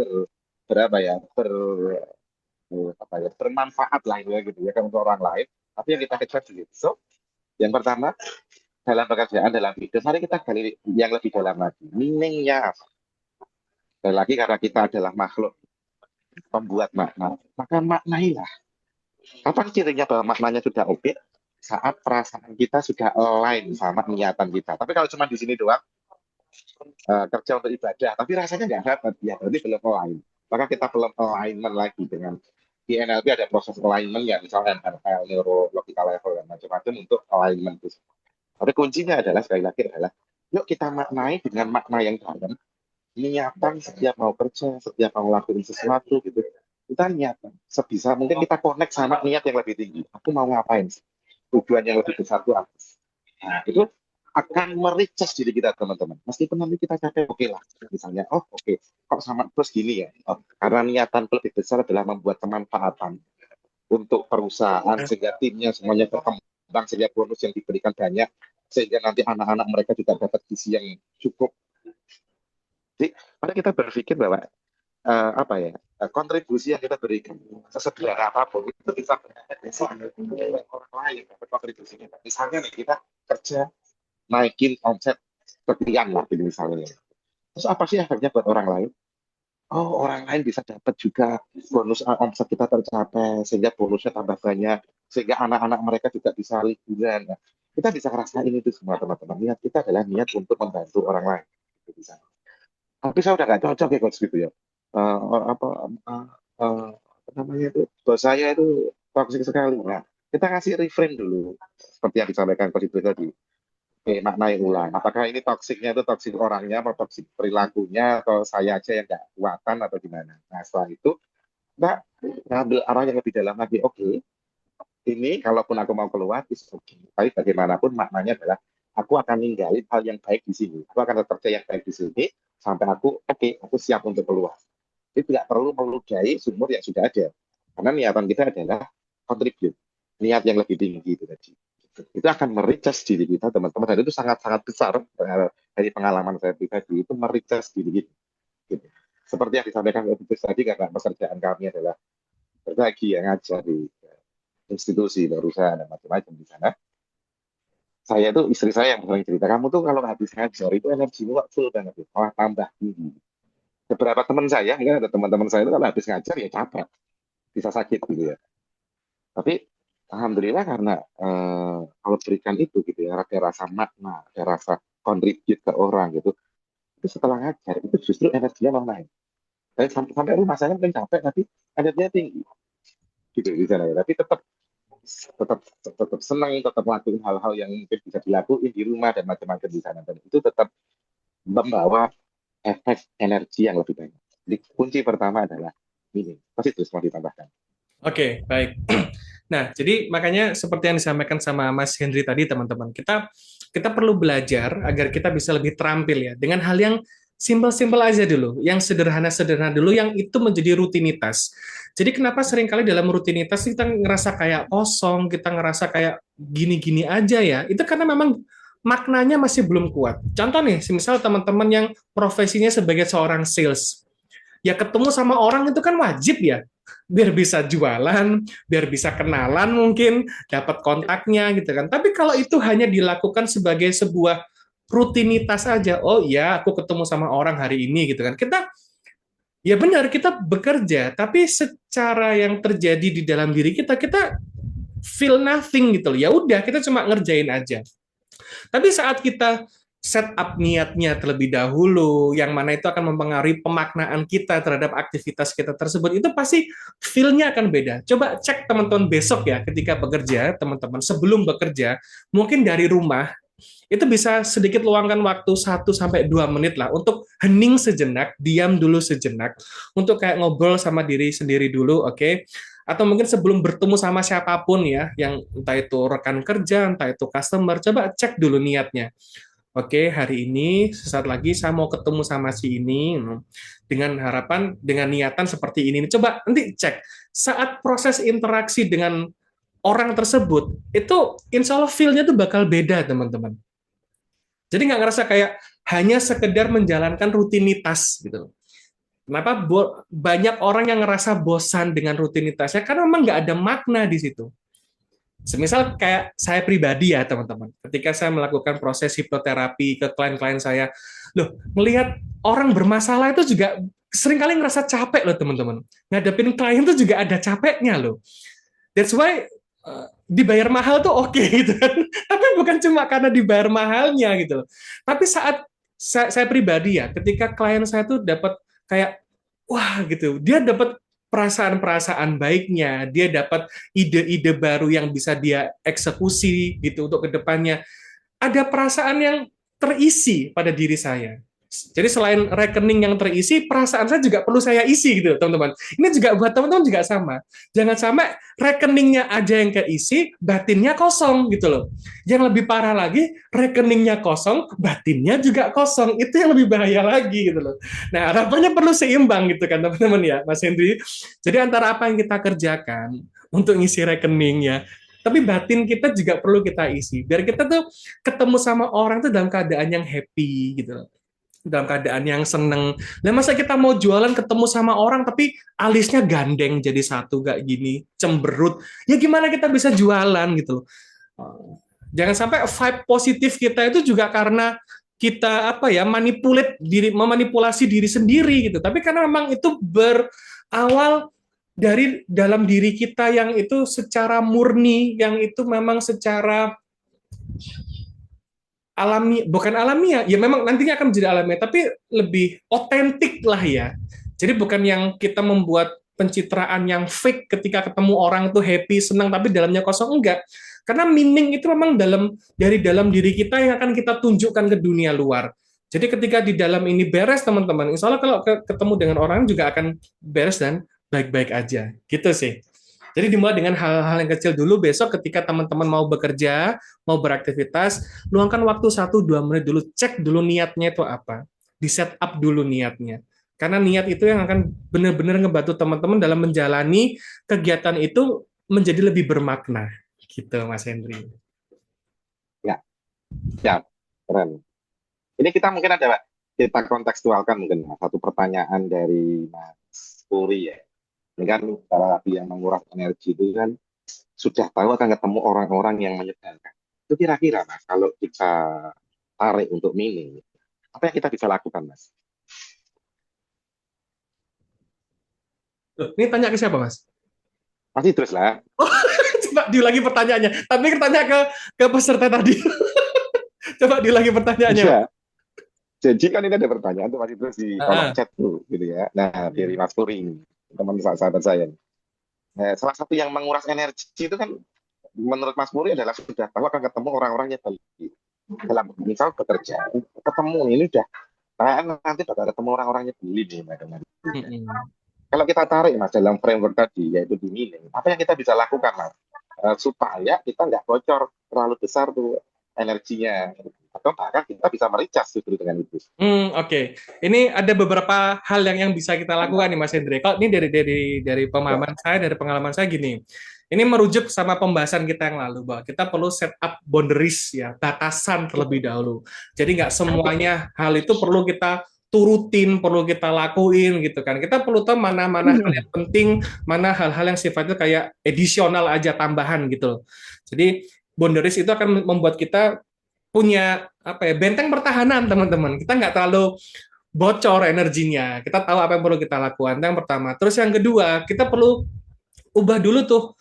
berapa ya, apa ya, bermanfaat lah ya gitu ya kan untuk orang lain. Tapi yang kita kejar gitu. So, yang pertama dalam pekerjaan dalam hidup, mari kita gali yang lebih dalam lagi. Meaningnya apa? Dan lagi karena kita adalah makhluk pembuat makna, maka maknailah. Kapan cirinya bahwa maknanya sudah oke? Saat perasaan kita sudah align sama niatan kita. Tapi kalau cuma di sini doang, kerja untuk ibadah, tapi rasanya nggak dapat, ya berarti belum align. Maka kita belum alignment lagi dengan di NLP ada proses alignment ya, misalnya NLP, neurological level dan macam-macam untuk alignment itu. Tapi kuncinya adalah sekali lagi adalah yuk kita maknai dengan makna yang dalam, niatan setiap mau kerja, setiap mau lakuin sesuatu gitu. Kita niatan sebisa mungkin kita connect sama niat yang lebih tinggi. Aku mau ngapain sih? Tujuan yang lebih besar itu apa? Nah, itu akan mericas diri kita teman-teman. Meskipun nanti kita capek, oke lah. Misalnya, oh oke, kok sama terus gini ya? Oh, karena niatan lebih besar adalah membuat kemanfaatan untuk perusahaan sehingga timnya semuanya berkembang, sehingga bonus yang diberikan banyak, sehingga nanti anak-anak mereka juga dapat gizi yang cukup. Jadi, mari kita berpikir bahwa apa ya, kontribusi yang kita berikan sesederhana apapun itu bisa orang lain dapat kontribusi kita. Misalnya nih kita kerja naikin omset sekian lah gitu misalnya. Terus apa sih efeknya buat orang lain? Oh, orang lain bisa dapat juga bonus omset kita tercapai, sehingga bonusnya tambah banyak, sehingga anak-anak mereka juga bisa liburan. Nah, kita bisa ngerasain itu semua teman-teman. Niat kita adalah niat untuk membantu orang lain. Gitu, bisa. Tapi saya udah nggak cocok ya coach gitu ya. Apa, apa namanya itu? Bos saya itu toksik sekali. Nah, kita kasih reframe dulu, seperti yang disampaikan coach itu tadi. Oke, maknai ulang. Apakah ini toksiknya itu toksik orangnya, atau toksik perilakunya, atau saya aja yang nggak kuatan, atau gimana? Nah, setelah itu, Mbak, ngambil arah yang lebih dalam lagi. Oke, ini kalaupun aku mau keluar, is oke. Tapi bagaimanapun maknanya adalah, aku akan ninggalin hal yang baik di sini. Aku akan tetap kerja yang baik di sini, sampai aku siap untuk keluar. Jadi tidak perlu meludahi sumur yang sudah ada. Karena niatan kita adalah contribute. Niat yang lebih tinggi itu tadi. Itu akan mericas diri kita teman-teman, dan itu sangat-sangat besar dari pengalaman saya pribadi, itu mericas diri kita gitu. Seperti yang disampaikan Ibu tadi, karena pekerjaan kami adalah berbagi yang ngajar di institusi perusahaan dan macam-macam di sana. Saya itu istri saya yang sering cerita, kamu tuh kalau habis ngajar itu energimu full banget, malah tambah tinggi. Beberapa teman saya, ini kan ada teman-teman saya itu kalau habis ngajar ya capek, bisa sakit gitu ya. Tapi Alhamdulillah karena kalau berikan itu gitu ya, ada rasa makna, ada rasa contribute ke orang gitu. Itu setelah ngajar itu justru energinya malah naik. Saya sampai rumah saya mungkin capek tapi energinya tinggi gitu di sana ya. Tapi tetap tetap tetap senang, tetap melakukan hal-hal yang mungkin bisa dilakuin di rumah dan macam-macam di sana. Dan itu tetap membawa efek energi yang lebih banyak. Jadi kunci pertama adalah ini. Pasti terus mau ditambahkan. Oke, baik. Nah, jadi makanya seperti yang disampaikan sama Mas Henry tadi, teman-teman, kita perlu belajar agar kita bisa lebih terampil ya dengan hal yang simpel-simpel aja dulu, yang sederhana-sederhana dulu, yang itu menjadi rutinitas. Jadi kenapa seringkali dalam rutinitas kita ngerasa kayak kosong, kita ngerasa kayak gini-gini aja ya? Itu karena memang maknanya masih belum kuat. Contoh nih, misal teman-teman yang profesinya sebagai seorang sales, ya ketemu sama orang itu kan wajib ya, biar bisa jualan, biar bisa kenalan mungkin, dapat kontaknya gitu kan. Tapi kalau itu hanya dilakukan sebagai sebuah rutinitas aja, oh ya aku ketemu sama orang hari ini gitu kan. Kita ya benar kita bekerja, tapi secara yang terjadi di dalam diri kita feel nothing gitu loh. Ya udah kita cuma ngerjain aja. Tapi saat kita set up niatnya terlebih dahulu, yang mana itu akan mempengaruhi pemaknaan kita terhadap aktivitas kita tersebut, itu pasti feel-nya akan beda. Coba cek teman-teman besok ya, ketika bekerja, teman-teman sebelum bekerja, mungkin dari rumah, itu bisa sedikit luangkan waktu 1 sampai 2 menit lah untuk hening sejenak, diam dulu sejenak, untuk kayak ngobrol sama diri sendiri dulu, oke? Okay? Atau mungkin sebelum bertemu sama siapapun ya, yang entah itu rekan kerja, entah itu customer, coba cek dulu niatnya. Oke, hari ini sesaat lagi saya mau ketemu sama si ini dengan harapan, dengan niatan seperti ini. Coba nanti cek saat proses interaksi dengan orang tersebut itu insya Allah feel-nya tuh bakal beda teman-teman. Jadi nggak ngerasa kayak hanya sekedar menjalankan rutinitas gitu. Kenapa banyak orang yang ngerasa bosan dengan rutinitasnya? Karena memang nggak ada makna di situ. Semisal kayak saya pribadi ya teman-teman, ketika saya melakukan proses hipnoterapi ke klien-klien saya, loh melihat orang bermasalah itu juga seringkali ngerasa capek loh teman-teman. Ngadepin klien itu juga ada capeknya loh. That's why dibayar mahal tuh oke gitu kan. Tapi bukan cuma karena dibayar mahalnya gitu loh. Tapi saat saya pribadi ya, ketika klien saya tuh dapat kayak wah gitu, dia dapat perasaan-perasaan baiknya, dia dapat ide-ide baru yang bisa dia eksekusi gitu untuk kedepannya. Ada perasaan yang terisi pada diri saya. Jadi selain rekening yang terisi, perasaan saya juga perlu saya isi gitu, teman-teman. Ini juga buat teman-teman juga sama. Jangan sampai rekeningnya aja yang keisi, batinnya kosong gitu loh. Yang lebih parah lagi, rekeningnya kosong, batinnya juga kosong. Itu yang lebih bahaya lagi gitu loh. Nah, harapannya perlu seimbang gitu kan, teman-teman ya, Mas Hendri. Jadi antara apa yang kita kerjakan untuk ngisi rekeningnya, tapi batin kita juga perlu kita isi. Biar kita tuh ketemu sama orang tuh dalam keadaan yang happy gitu loh, dalam keadaan yang seneng. Nah, masa kita mau jualan ketemu sama orang tapi alisnya gandeng jadi satu gak gini, cemberut. Ya gimana kita bisa jualan gitu loh. Jangan sampai vibe positif kita itu juga karena kita apa ya memanipulasi diri sendiri gitu. Tapi karena memang itu berawal dari dalam diri kita yang itu secara murni, yang itu memang secara alami, bukan alamiah, ya memang nantinya akan menjadi alamiah, tapi lebih otentik lah ya. Jadi bukan yang kita membuat pencitraan yang fake ketika ketemu orang tuh happy, senang, tapi dalamnya kosong, enggak. Karena meaning itu memang dari dalam diri kita yang akan kita tunjukkan ke dunia luar. Jadi ketika di dalam ini beres teman-teman, insya Allah kalau ketemu dengan orang juga akan beres dan baik-baik aja. Gitu sih. Jadi dimulai dengan hal-hal yang kecil dulu. Besok ketika teman-teman mau bekerja, mau beraktivitas, luangkan waktu 1-2 menit dulu, cek dulu niatnya itu apa. Di set up dulu niatnya. Karena niat itu yang akan benar-benar ngebantu teman-teman dalam menjalani kegiatan itu menjadi lebih bermakna. Gitu, Mas Henry. Ya, ya, keren. Ini kita mungkin ada kita kontekstualkan mungkin satu pertanyaan dari Mas Puri ya. Ini kan salah satu yang menguras energi itu kan sudah tahu akan ketemu orang-orang yang menyebalkan. Itu kira-kira Mas, kalau kita tarik untuk meaning, apa yang kita bisa lakukan Mas? Loh, ini tanya ke siapa, Mas? Masih terus lah. Coba diulangi pertanyaannya. Tapi tanya ke peserta tadi. Coba diulangi pertanyaannya, Mas. Iya. Jadi kan ini ada pertanyaan tuh Mas Idrus di kolom Ah, chat tuh, gitu ya. Nah, dari Mas Puring, teman sahabat saya. Nah, salah satu yang menguras energi itu kan menurut Mas Puri adalah sudah tahu akan ketemu orang-orang yang baik. Dalam misal bekerja, ketemu ini udah nanti bakal ketemu orang-orang yang beli nih, Mas. mm-mm. Kalau kita tarik Mas dalam framework tadi, yaitu di meaning, apa yang kita bisa lakukan Mas? Supaya kita nggak bocor terlalu besar tuh energinya. Atau bahkan kita bisa mericas justru dengan itu. Oke. Ini ada beberapa hal yang bisa kita lakukan nih, Mas Hendri. Kalau ini dari Ya. pemahaman saya, dari pengalaman saya gini. Ini merujuk sama pembahasan kita yang lalu bahwa kita perlu set up boundaries ya, batasan terlebih dahulu. Jadi nggak semuanya hal itu perlu kita turutin, perlu kita lakuin gitu kan. Kita perlu tahu mana-mana hal yang penting, mana hal-hal yang sifatnya kayak edisional aja, tambahan gitu. Jadi boundaries itu akan membuat kita punya apa ya, benteng pertahanan, teman-teman. Kita nggak terlalu bocor energinya. Kita tahu apa yang perlu kita lakukan. Itu yang pertama. Terus yang kedua, kita perlu ubah dulu tuh,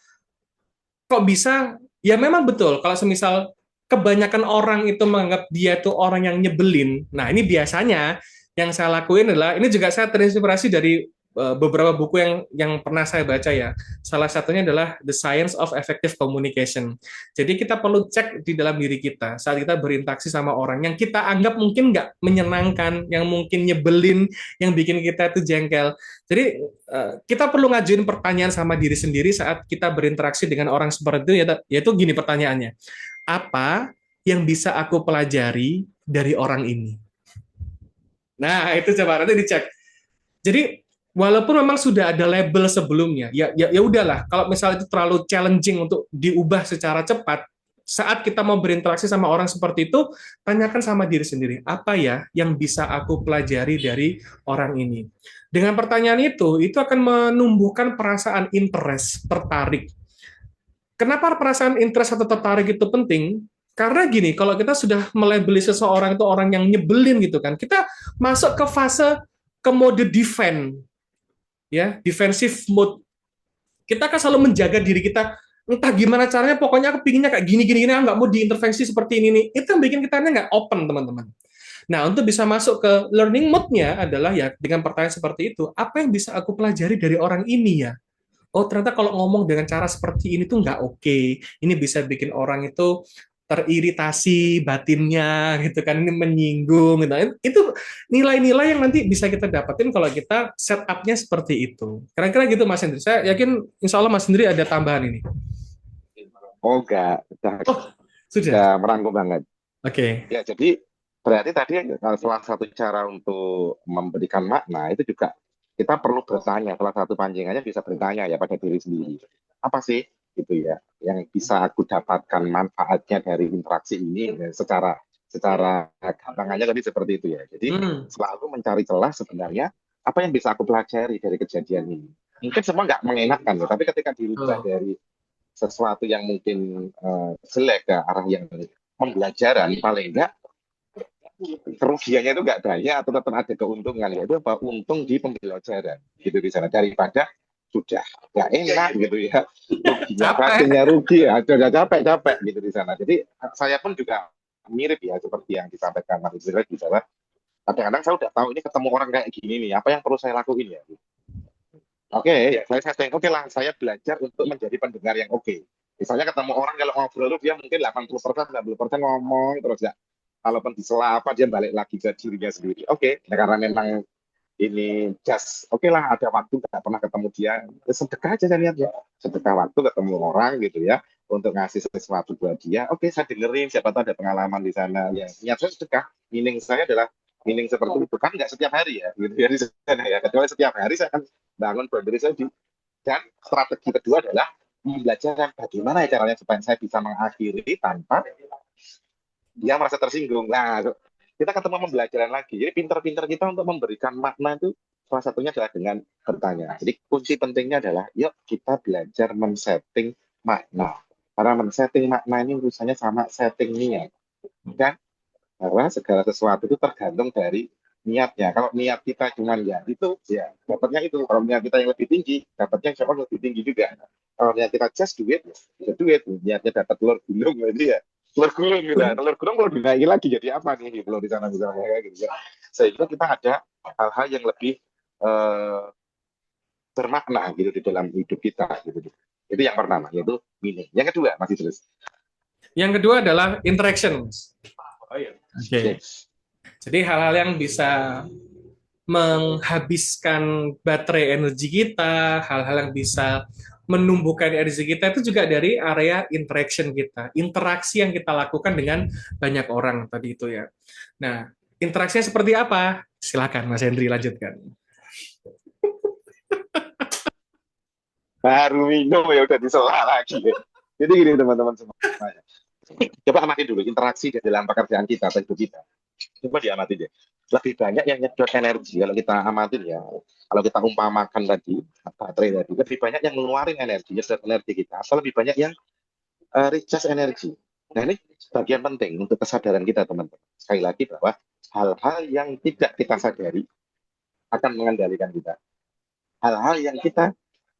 kok bisa, ya memang betul kalau semisal kebanyakan orang itu menganggap dia tuh orang yang nyebelin. Nah, ini biasanya yang saya lakuin adalah, ini juga saya terinspirasi dari beberapa buku yang pernah saya baca ya. Salah satunya adalah The Science of Effective Communication. Jadi kita perlu cek di dalam diri kita saat kita berinteraksi sama orang yang kita anggap mungkin nggak menyenangkan, yang mungkin nyebelin, yang bikin kita itu jengkel. Jadi kita perlu ngajuin pertanyaan sama diri sendiri saat kita berinteraksi dengan orang seperti itu, yaitu gini pertanyaannya. Apa yang bisa aku pelajari dari orang ini? Nah, itu coba nanti dicek. Jadi walaupun memang sudah ada label sebelumnya, ya udahlah. Kalau misalnya itu terlalu challenging untuk diubah secara cepat, saat kita mau berinteraksi sama orang seperti itu, tanyakan sama diri sendiri, apa ya yang bisa aku pelajari dari orang ini? Dengan pertanyaan itu akan menumbuhkan perasaan interest, tertarik. Kenapa perasaan interest atau tertarik itu penting? Karena gini, kalau kita sudah melabeli seseorang itu orang yang nyebelin gitu kan, kita masuk ke fase ke mode defend, ya, defensive mode. Kita akan selalu menjaga diri kita, entah gimana caranya, pokoknya aku pinginnya kayak gini, nggak mau diintervensi seperti ini nih. Itu yang bikin kita nggak open, teman-teman. Nah, untuk bisa masuk ke learning mode-nya adalah ya dengan pertanyaan seperti itu, apa yang bisa aku pelajari dari orang ini ya? Oh, ternyata kalau ngomong dengan cara seperti ini tuh nggak oke. Ini bisa bikin orang itu teriritasi batinnya gitu kan, ini menyinggung gitu. Itu nilai-nilai yang nanti bisa kita dapetin kalau kita setupnya seperti itu. Kira-kira gitu Mas Hendri. Saya yakin insya Allah Mas Hendri ada tambahan ini. Oh enggak, Oh, sudah. udah merangkum banget. Oke. Ya, jadi berarti tadi salah satu cara untuk memberikan makna itu juga kita perlu bertanya. Salah satu pancingannya bisa bertanya ya pada diri sendiri. Apa sih gitu ya yang bisa aku dapatkan manfaatnya dari interaksi ini ya, secara gampangannya tadi seperti itu ya. Jadi Hmm. selalu mencari celah sebenarnya apa yang bisa aku pelajari dari kejadian ini. Mungkin semua nggak mengenakan ya, tapi ketika dirubah Oh. dari sesuatu yang mungkin jelek ke arah yang pembelajaran, paling enggak kerugiannya itu nggak banyak atau tetap ada keuntungan, yaitu apa, untung di pembelajaran gitu di sana, daripada sudah nggak enak gitu ya, ruginya Capek. praktiknya rugi ya, sudah capek-capek gitu di sana. Jadi saya pun juga mirip ya seperti yang disampaikan Mas Izra di sana. Kadang-kadang saya udah tahu ini ketemu orang kayak gini nih, apa yang perlu saya lakuin ya. Oke, ya, saya setting, oke lah, saya belajar untuk menjadi pendengar yang oke. Misalnya ketemu orang kalau ngobrol dia mungkin 80%, 90% ngomong terus ya. Kalaupun disela apa dia balik lagi ke dirinya sendiri. Oke, nah, karena memang ini just oke lah, ada waktu nggak pernah ketemu dia, ya sedekah aja saya lihat ya. Sedekah waktu ketemu orang gitu ya untuk ngasih sesuatu buat dia. Oke, saya dengerin, siapa tahu ada pengalaman di sana. Ya, niat saya sedekah. Meaning saya adalah meaning seperti itu kan nggak setiap hari ya gitu ya di sana ya. Kecuali setiap hari saya akan bangun boundary saya dan strategi kedua adalah belajar bagaimana ya caranya supaya saya bisa mengakhiri tanpa dia merasa tersinggung. Nah, kita ketemu pembelajaran lagi. Jadi pinter-pinter kita untuk memberikan makna itu salah satunya adalah dengan bertanya. Jadi kunci pentingnya adalah yuk kita belajar men-setting makna. Karena men-setting makna ini urusannya sama setting niat. Kan? Karena segala sesuatu itu tergantung dari niatnya. Kalau niat kita cuma ya itu, ya dapatnya itu. Kalau niat kita yang lebih tinggi, dapatnya insya Allah lebih tinggi juga. Kalau niat kita just duit, ya duit. Niatnya dapat telur gulung, jadi ya telur gulung gitu. Telur gulung kalau dinaiki lagi jadi apa nih? Telur di sana misalnya kayak gitu ya. Sehingga kita ada hal-hal yang lebih eh, bermakna gitu di dalam hidup kita gitu. Itu yang pertama, yaitu meaning. Yang kedua, masih terus. Yang kedua adalah interaction. Oh iya. Oke. Yes. Jadi hal-hal yang bisa menghabiskan baterai energi kita, hal-hal yang bisa menumbuhkan energi kita itu juga dari area interaction kita, interaksi yang kita lakukan dengan banyak orang tadi itu ya. Nah, interaksinya seperti apa? Silakan Mas Hendri lanjutkan. Baru minum ya udah disela lagi. Jadi gini teman-teman semuanya. Coba amati dulu interaksi di dalam pekerjaan kita atau hidup kita. Coba diamati deh. Lebih banyak yang nyedot energi kalau kita amatin ya. Kalau kita umpamakan tadi baterai tadi, lebih banyak yang ngeluarin energi, nyedot energi kita, atau lebih banyak yang recharge energi. Nah ini bagian penting untuk kesadaran kita teman-teman. Sekali lagi bahwa hal-hal yang tidak kita sadari akan mengendalikan kita. Hal-hal yang kita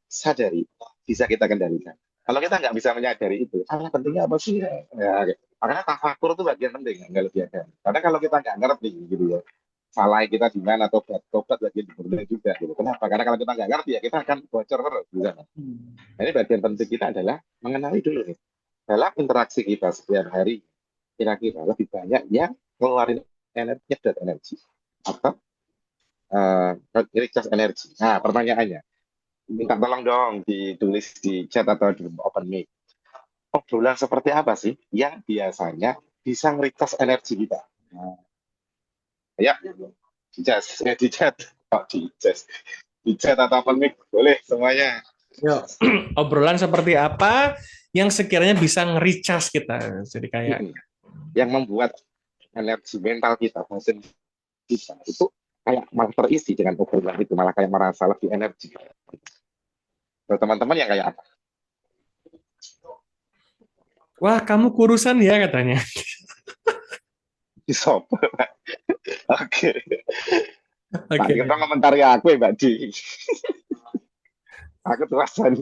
sadari bisa kita kendalikan. Kalau kita nggak bisa menyadari itu, pentingnya apa sih? Ya, makanya tafakur itu bagian penting, nggak lebih ada. Karena kalau kita nggak ngerti gitu ya, salah kita di mana, tobat bagian berbeda juga gitu. Kenapa? Karena kalau kita nggak ngerti ya kita akan bocor terus di sana. Nah, ini bagian penting kita adalah mengenali dulu nih dalam interaksi kita setiap hari kira-kira lebih banyak yang ngeluarin energi, nyedot energi atau recharge energi. Nah, pertanyaannya, minta tolong dong ditulis di chat atau di open mic. Obrolan seperti apa sih yang biasanya bisa nge-recharge energi kita? Nah, ya, di chat, oh, di chat atau open mic boleh semuanya. Yuk, obrolan seperti apa yang sekiranya bisa nge-recharge kita. Jadi kayak Yang membuat energi mental kita, batin kita itu kayak malah terisi dengan obrolan itu, malah kayak merasa lebih energi. Teman-teman yang kayak apa? wah, kamu kurusan ya katanya. Di sopo. Oke. Tak Oke. kira komentari aku ya Mbak Di. Aku tuasan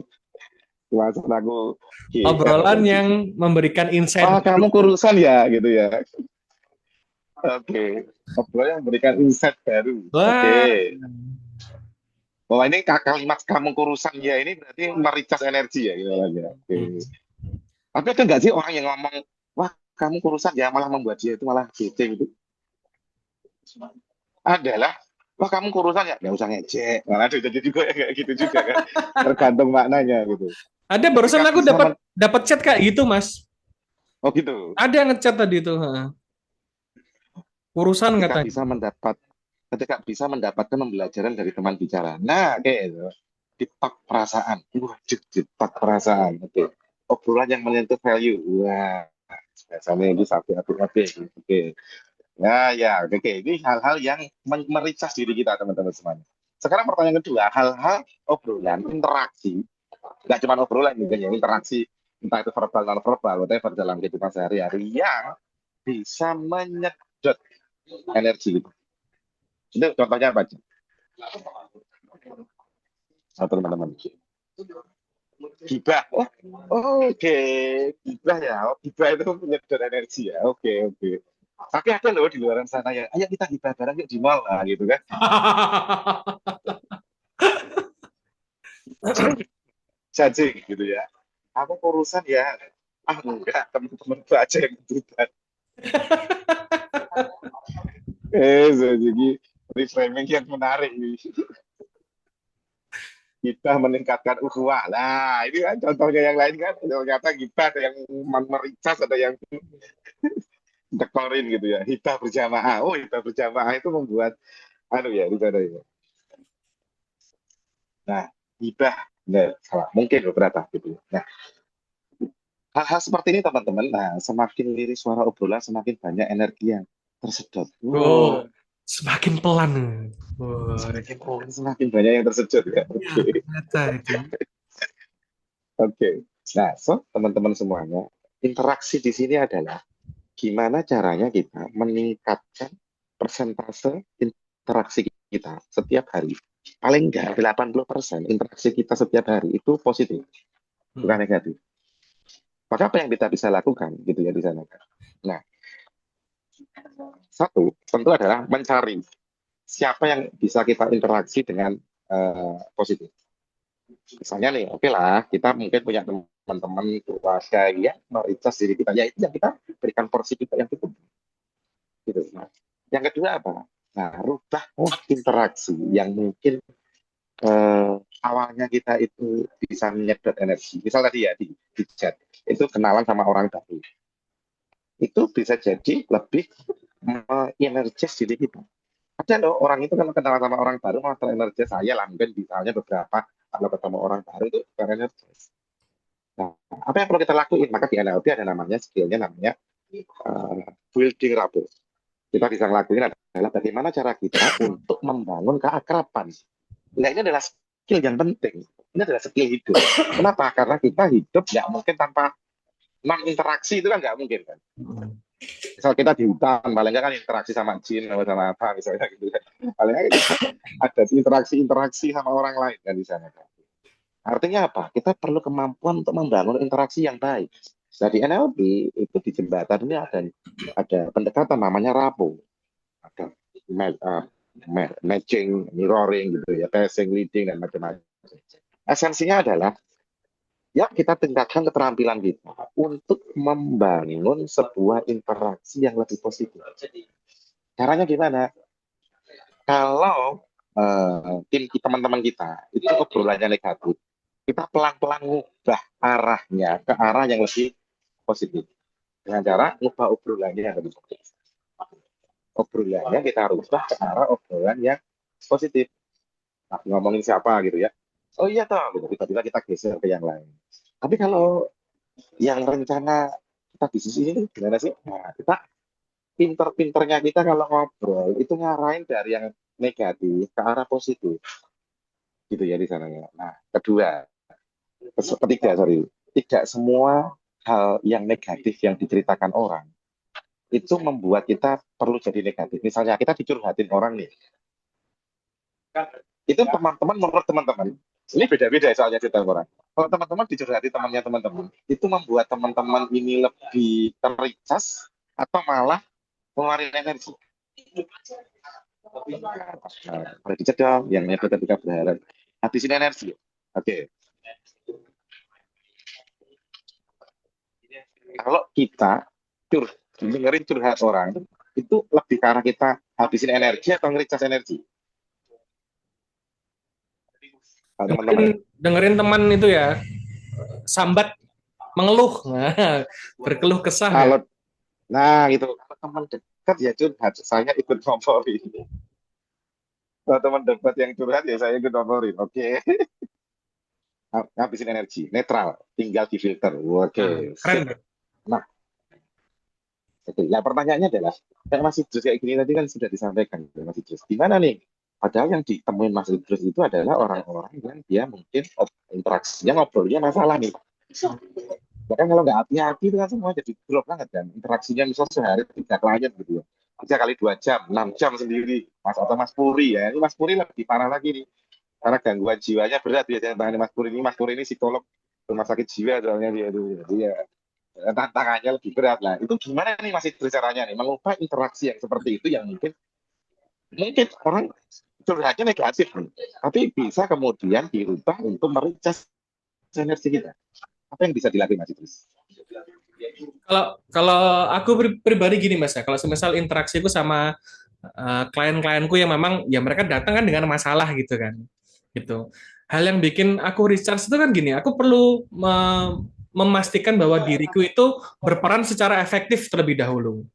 aku GR. Obrolan yang memberikan insight. Oh, kamu kurusan ya gitu ya. Oke. Obrolan yang memberikan insight baru. Oke. Wah, Bahwa ini kalimat kamu kurusan ya ini berarti mericas energi ya gitu aja. Oke. Tapi ada nggak sih orang yang ngomong, wah kamu kurusan ya malah membuat dia itu malah bete gitu? Adalah, wah kamu kurusan ya nggak usah ngejek. Malah ada jadi juga ya kayak gitu juga kan. Tergantung maknanya gitu. ada barusan Ketika aku bisa dapat chat kayak gitu, Mas. oh gitu. Ada yang ngechat tadi itu, kurusan Ketika katanya. bisa mendapatkan pembelajaran dari teman bicara. Nah, kayak itu. Dipak perasaan. Wah, dipak perasaan. Oke. Obrolan yang menyentuh value. Wah, biasanya ini satu oke. Oke. Ya, ya, oke. Ini hal-hal yang mericas diri kita, teman-teman semuanya. Sekarang pertanyaan kedua, hal-hal obrolan, interaksi. Nggak cuma obrolan, juga ya, interaksi. Entah itu verbal, non-verbal, whatever, dalam kehidupan sehari-hari yang bisa menyedot energi gitu. Itu contohnya apa aja? Satu teman-teman. Gibah. Oh, oke. Gibah ya. Oh, gibah itu menyedot energi ya. Oke, oke. Tapi ada loh di luar sana ya. Ayo kita gibah bareng yuk di mall lah gitu kan. Jajing gitu ya. Aku urusan ya. Ah enggak, teman-teman aja yang kebutuhan. Jadi reframing yang menarik nih. Kita meningkatkan ukhuwah. Nah, ini kan contohnya yang lain kan. Ternyata kita ada yang mericas, ada yang dekorin gitu ya. Hibah berjamaah. Oh, hibah berjamaah itu membuat anu ya, di sana ya. Nah, hibah enggak salah. Mungkin beberapa gitu. Nah, hal-hal seperti ini teman-teman. Nah, semakin lirik suara obrolan, semakin banyak energi yang tersedot. Oh, Wow. semakin pelan. Oh, Semakin banyak yang tersedot ya. ya, Oke. ternyata itu. Oke. Nah, so teman-teman semuanya, interaksi di sini adalah gimana caranya kita meningkatkan persentase interaksi kita setiap hari, paling enggak 80% interaksi kita setiap hari itu positif, bukan negatif. Maka apa yang kita bisa lakukan gitu ya di sana kan. Nah, satu tentu adalah mencari siapa yang bisa kita interaksi dengan positif. Misalnya nih, oke lah, kita mungkin punya teman-teman keluarga yang mericas diri kita, ya itu yang kita berikan porsi kita yang cukup. Gitu. Nah, yang kedua apa? Nah, rubah interaksi yang mungkin awalnya kita itu bisa menyedot energi. Misal tadi ya di chat, itu kenalan sama orang baru. Itu bisa jadi lebih energis diri kita. Ada loh orang itu kalau kenalan sama orang baru malah terenergis, saya lah mungkin misalnya beberapa kalau ketemu orang baru itu terenergis. Nah, apa yang perlu kita lakuin? Maka di NLP ada namanya skillnya namanya building rapport. Kita bisa ngelakuin adalah bagaimana cara kita untuk membangun keakraban. Nah, ini adalah skill yang penting. Ini adalah skill hidup. Kenapa? Karena kita hidup nggak mungkin tanpa non-interaksi, itu kan nggak mungkin kan. Misal kita di hutan, paling nggak kan interaksi sama jin, sama apa, misalnya gitu kan. Paling nggak kita ada interaksi sama orang lain kan di sana kan. Artinya apa? Kita perlu kemampuan untuk membangun interaksi yang baik. Nah, di NLP itu di jembatan ini ada pendekatan namanya rapo. Ada matching, mirroring gitu ya, passing, leading dan macam-macam. Esensinya adalah ya kita tingkatkan keterampilan kita untuk membangun sebuah interaksi yang lebih positif. Caranya gimana? Kalau tim teman-teman kita itu obrolannya negatif, kita pelan-pelan ngubah arahnya ke arah yang lebih positif. Dengan cara ngubah obrolannya yang lebih positif. Obrolannya kita rubah ke arah obrolan yang positif. Nah, ngomongin siapa gitu ya. Oh iya toh, gitu. Tiba-tiba kita geser ke yang lain. Tapi kalau yang rencana kita bisnis ini gimana sih? Nah, kita pinter-pinternya kita kalau ngobrol itu ngarahin dari yang negatif ke arah positif. Gitu ya di sana ya. Nah, ketiga, sorry. Tidak semua hal yang negatif yang diceritakan orang itu membuat kita perlu jadi negatif. Misalnya kita dicurhatin orang nih. Itu teman-teman menurut teman-teman ini beda-beda soalnya cerita orang. Kalau teman-teman dicurhati temannya teman-teman, itu membuat teman-teman ini lebih tericas atau malah mengeluarkan energi. Kalau dicedok, yang ketika berharap habisin energi. Oke. Kalau kita dengerin curhat orang, itu lebih ke arah kita habisin energi atau ngericas energi. Dengerin teman itu ya, sambat mengeluh, nah, berkeluh kesah. Kalau nah gitu, kalau teman dekat ya curhat, saya ikut ngomporin. Kalau teman dekat yang curhat ya saya ikut ngomporin. Oke. Habisin energi, netral, tinggal di filter. Oke. Keren. Nah, oke. Ya pertanyaannya adalah, kayak Mas Idrus kayak gini tadi kan sudah disampaikan, Mas Idrus. Gimana nih? Padahal yang ditemuin Mas Idrus itu adalah orang-orang yang dia mungkin interaksinya ngobrolnya masalah nih. Bahkan kalau nggak hati-hati itu kan semua jadi drop banget kan. Interaksinya misalnya sehari 3 klien gitu ya. 3 kali 2 jam, 6 jam sendiri. Mas Puri ya. Ini Mas Puri lebih parah lagi nih. Karena gangguan jiwanya berat biasanya tentang Mas Puri ini. Mas Puri ini psikolog rumah sakit jiwa soalnya dia itu. Jadi ya tantangannya lebih berat lah. Itu gimana nih Mas Idrus caranya nih mengubah interaksi yang seperti itu yang mungkin orang curhatnya negatif nih. Tapi bisa kemudian dirubah untuk mericas energi kita. Apa yang bisa dilakukan Mas Idrus? Kalau aku pribadi gini Mas ya, kalau semisal interaksiku sama klien-klienku yang memang ya mereka datang kan dengan masalah gitu kan. Gitu. Hal yang bikin aku recharge itu kan gini, aku perlu memastikan bahwa diriku itu berperan secara efektif terlebih dahulu.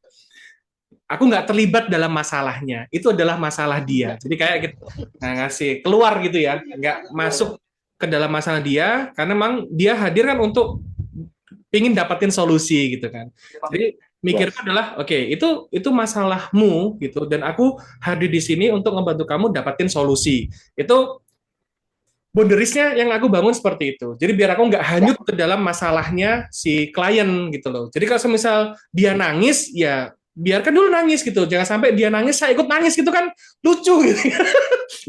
Aku nggak terlibat dalam masalahnya, itu adalah masalah dia. Jadi kayak gitu, ngasih keluar gitu ya, nggak masuk ke dalam masalah dia, karena memang dia hadir kan untuk ingin dapatin solusi gitu kan. Jadi mikirku adalah oke, itu masalahmu gitu, dan aku hadir di sini untuk membantu kamu dapatin solusi. Itu boundariesnya yang aku bangun seperti itu. Jadi biar aku nggak hanyut ke dalam masalahnya si klien gitu loh. Jadi kalau misal dia nangis, ya biarkan dulu nangis gitu, jangan sampai dia nangis saya ikut nangis gitu kan lucu gitu.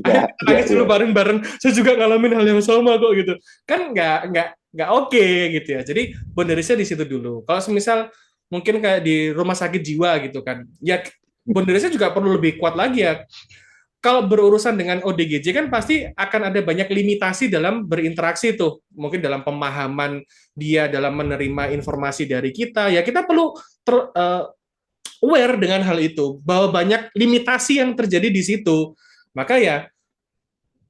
Akhirnya Ya, kita ya, nangis dulu ya. bareng-bareng, saya juga ngalamin hal yang sama kok gitu kan, nggak oke gitu ya. Jadi boundariesnya di situ dulu. Kalau semisal mungkin kayak di rumah sakit jiwa gitu kan, ya boundariesnya juga perlu lebih kuat lagi ya. Kalau berurusan dengan ODGJ kan pasti akan ada banyak limitasi dalam berinteraksi tuh, mungkin dalam pemahaman dia dalam menerima informasi dari kita, ya kita perlu aware dengan hal itu, bahwa banyak limitasi yang terjadi di situ. Maka ya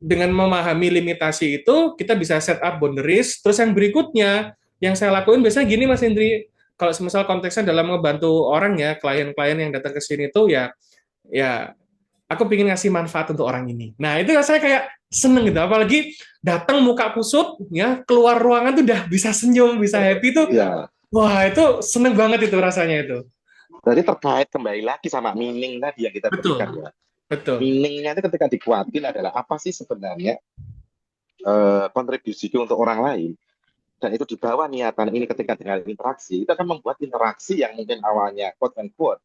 dengan memahami limitasi itu kita bisa set up boundaries. Terus yang berikutnya yang saya lakuin biasanya gini Mas Indri, kalau misal konteksnya dalam ngebantu orang ya, klien-klien yang datang ke sini tuh ya aku pengen ngasih manfaat untuk orang ini. Nah, itu saya kayak seneng gitu. Apalagi datang muka kusut, ya keluar ruangan tuh udah bisa senyum, bisa happy tuh. Ya, Wah, itu seneng banget itu rasanya itu. berarti terkait kembali lagi sama meaning tadi yang kita berikan Betul, ya. betul. Meaningnya itu ketika dikuatin adalah apa sih sebenarnya kontribusi untuk orang lain, dan itu dibawa niatan ini ketika dengan interaksi, itu akan membuat interaksi yang mungkin awalnya quote and quote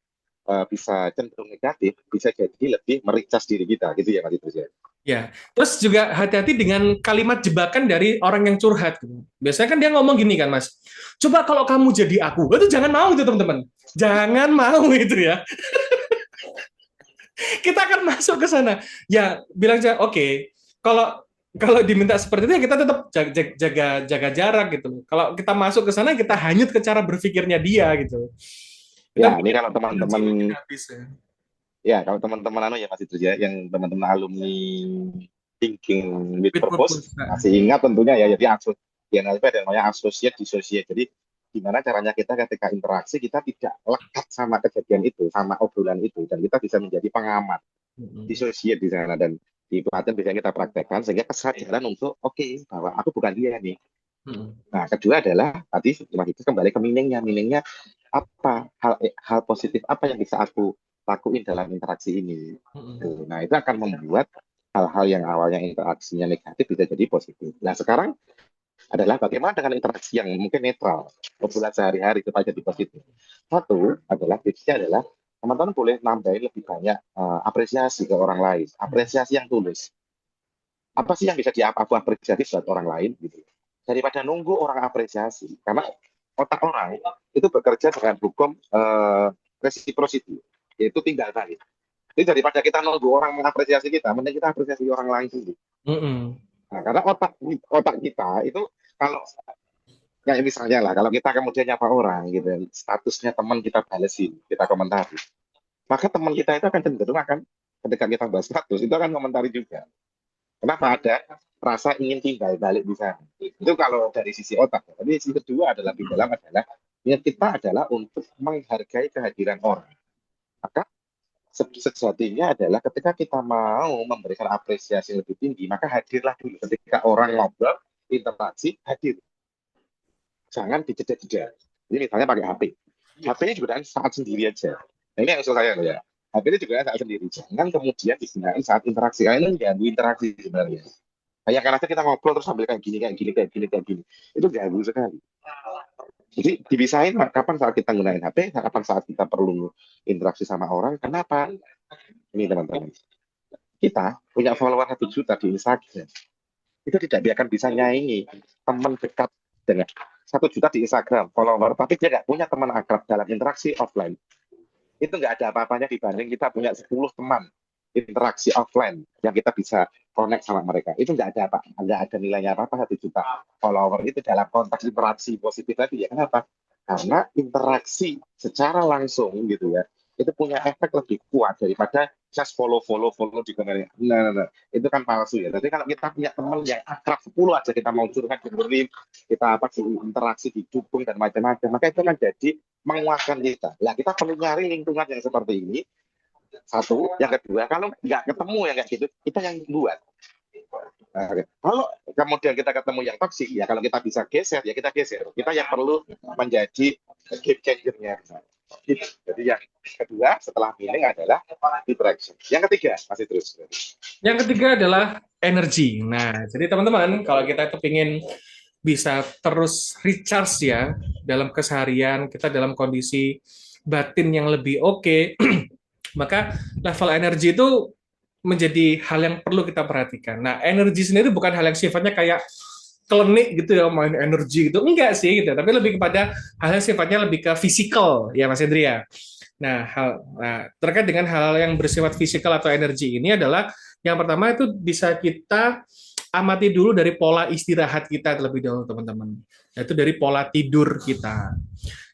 bisa cenderung negatif, bisa jadi lebih mericas diri kita, gitu ya Mas Idrus ya. Ya, terus juga hati-hati dengan kalimat jebakan dari orang yang curhat. Biasanya kan dia ngomong gini kan, Mas. Coba kalau kamu jadi aku, itu jangan mau itu teman-teman. Jangan mau itu ya. Kita akan masuk ke sana. Ya, bilang aja, oke. Kalau kalau diminta seperti itu ya kita tetap jaga jarak gitu. Kalau kita masuk ke sana kita hanyut ke cara berpikirnya dia gitu. Kita Ya, ini kalau energi teman-teman, makin habis ya. ya kalau teman-teman anu ya Mas Idrus ya, yang teman-teman alumni Thinking with With Purpose purpose. Nah. masih ingat tentunya ya, jadi yang ada namanya associate dissociate. Jadi gimana caranya kita ketika interaksi kita tidak lekat sama kejadian itu, sama obrolan itu, dan kita bisa menjadi pengamat dissociate di sana. Dan di pelatihan bisa kita praktekkan sehingga kesadaran untuk oke, bahwa aku bukan dia nih. Nah, kedua adalah tadi Mas itu kembali ke meaningnya apa hal positif apa yang bisa aku lakuin dalam interaksi ini. Tuh. Nah, itu akan membuat hal-hal yang awalnya interaksinya negatif bisa jadi positif. Nah, sekarang adalah bagaimana dengan interaksi yang mungkin netral, obrolan sehari-hari supaya jadi positif. Satu adalah tipsnya adalah teman-teman boleh nambahin lebih banyak apresiasi ke orang lain, apresiasi yang tulus. Apa sih yang bisa aku apresiasi buat orang lain gitu, daripada nunggu orang apresiasi, karena otak orang itu bekerja dengan hukum reciprocity, yaitu tinggal balik. Jadi daripada kita nunggu orang mengapresiasi kita, mending kita apresiasi orang lain dulu. Nah, karena otak otak kita itu kalau kayak misalnya lah, kalau kita kemudian nyapa orang gitu, statusnya teman kita balesin, kita komentari, maka teman kita itu akan cenderung ketika kita bahas status itu akan komentari juga. Kenapa ada rasa ingin tinggal balik di sana? Itu kalau dari sisi otak. Tapi sisi kedua adalah di dalam adalah niat kita adalah untuk menghargai kehadiran orang. Maka sejatinya adalah ketika kita mau memberikan apresiasi lebih tinggi, maka hadirlah dulu. Ketika orang ngobrol, interaksi, hadir. Jangan dijeda-jeda. Ini misalnya pakai HP. HP-nya juga saat sendiri aja. Nah, ini yang usul saya loh ya. HP ini juga saat sendiri. Jangan kemudian digunakan saat interaksi. Karena ini mengganggu interaksi sebenarnya. Kayak karena kita ngobrol terus sambil kayak gini, kayak gini, kayak gini, kayak gini. Itu ganggu sekali. Jadi dibisain kapan saat kita gunain HP, kapan saat kita perlu interaksi sama orang. Kenapa? Ini teman-teman. Kita punya follower 1 juta di Instagram. Itu tidak akan bisa nyaingi teman dekat dengan 1 juta di Instagram follower, tapi dia nggak punya teman akrab dalam interaksi offline. Itu nggak ada apa-apanya dibanding kita punya 10 teman interaksi offline yang kita bisa connect sama mereka. Itu nggak ada nggak ada nilainya apa-apa 1 juta follower itu dalam konteks interaksi positif tadi ya. Kenapa? Karena interaksi secara langsung gitu ya, itu punya efek lebih kuat daripada just follow di komennya. Nah. Itu kan palsu ya. Tapi kalau kita punya teman yang akrab 10 aja, kita mau curhat, dengerin, kita interaksi, didukung dan macam-macam, maka itu kan jadi menguatkan kita. Nah, kita perlu nyari lingkungan yang seperti ini. Satu, yang kedua, kalau nggak ketemu yang kayak gitu, kita yang buat. Nah, kalau kemudian kita ketemu yang toksik, ya kalau kita bisa geser, ya kita geser. Kita yang perlu menjadi game changer-nya. Jadi yang kedua setelah healing adalah interaction. Yang ketiga masih terus. Yang ketiga adalah energi. Nah, jadi teman-teman, kalau kita itu ingin bisa terus recharge ya dalam keseharian, kita dalam kondisi batin yang lebih oke, maka level energi itu menjadi hal yang perlu kita perhatikan. Nah, energi sendiri bukan hal yang sifatnya kayak klinik gitu ya, main energi gitu. Enggak sih gitu, tapi lebih kepada hal yang sifatnya lebih ke fisikal ya Mas Hendri ya. Terkait dengan hal yang bersifat fisikal atau energi ini adalah yang pertama itu bisa kita amati dulu dari pola istirahat kita terlebih dahulu teman-teman. Yaitu dari pola tidur kita.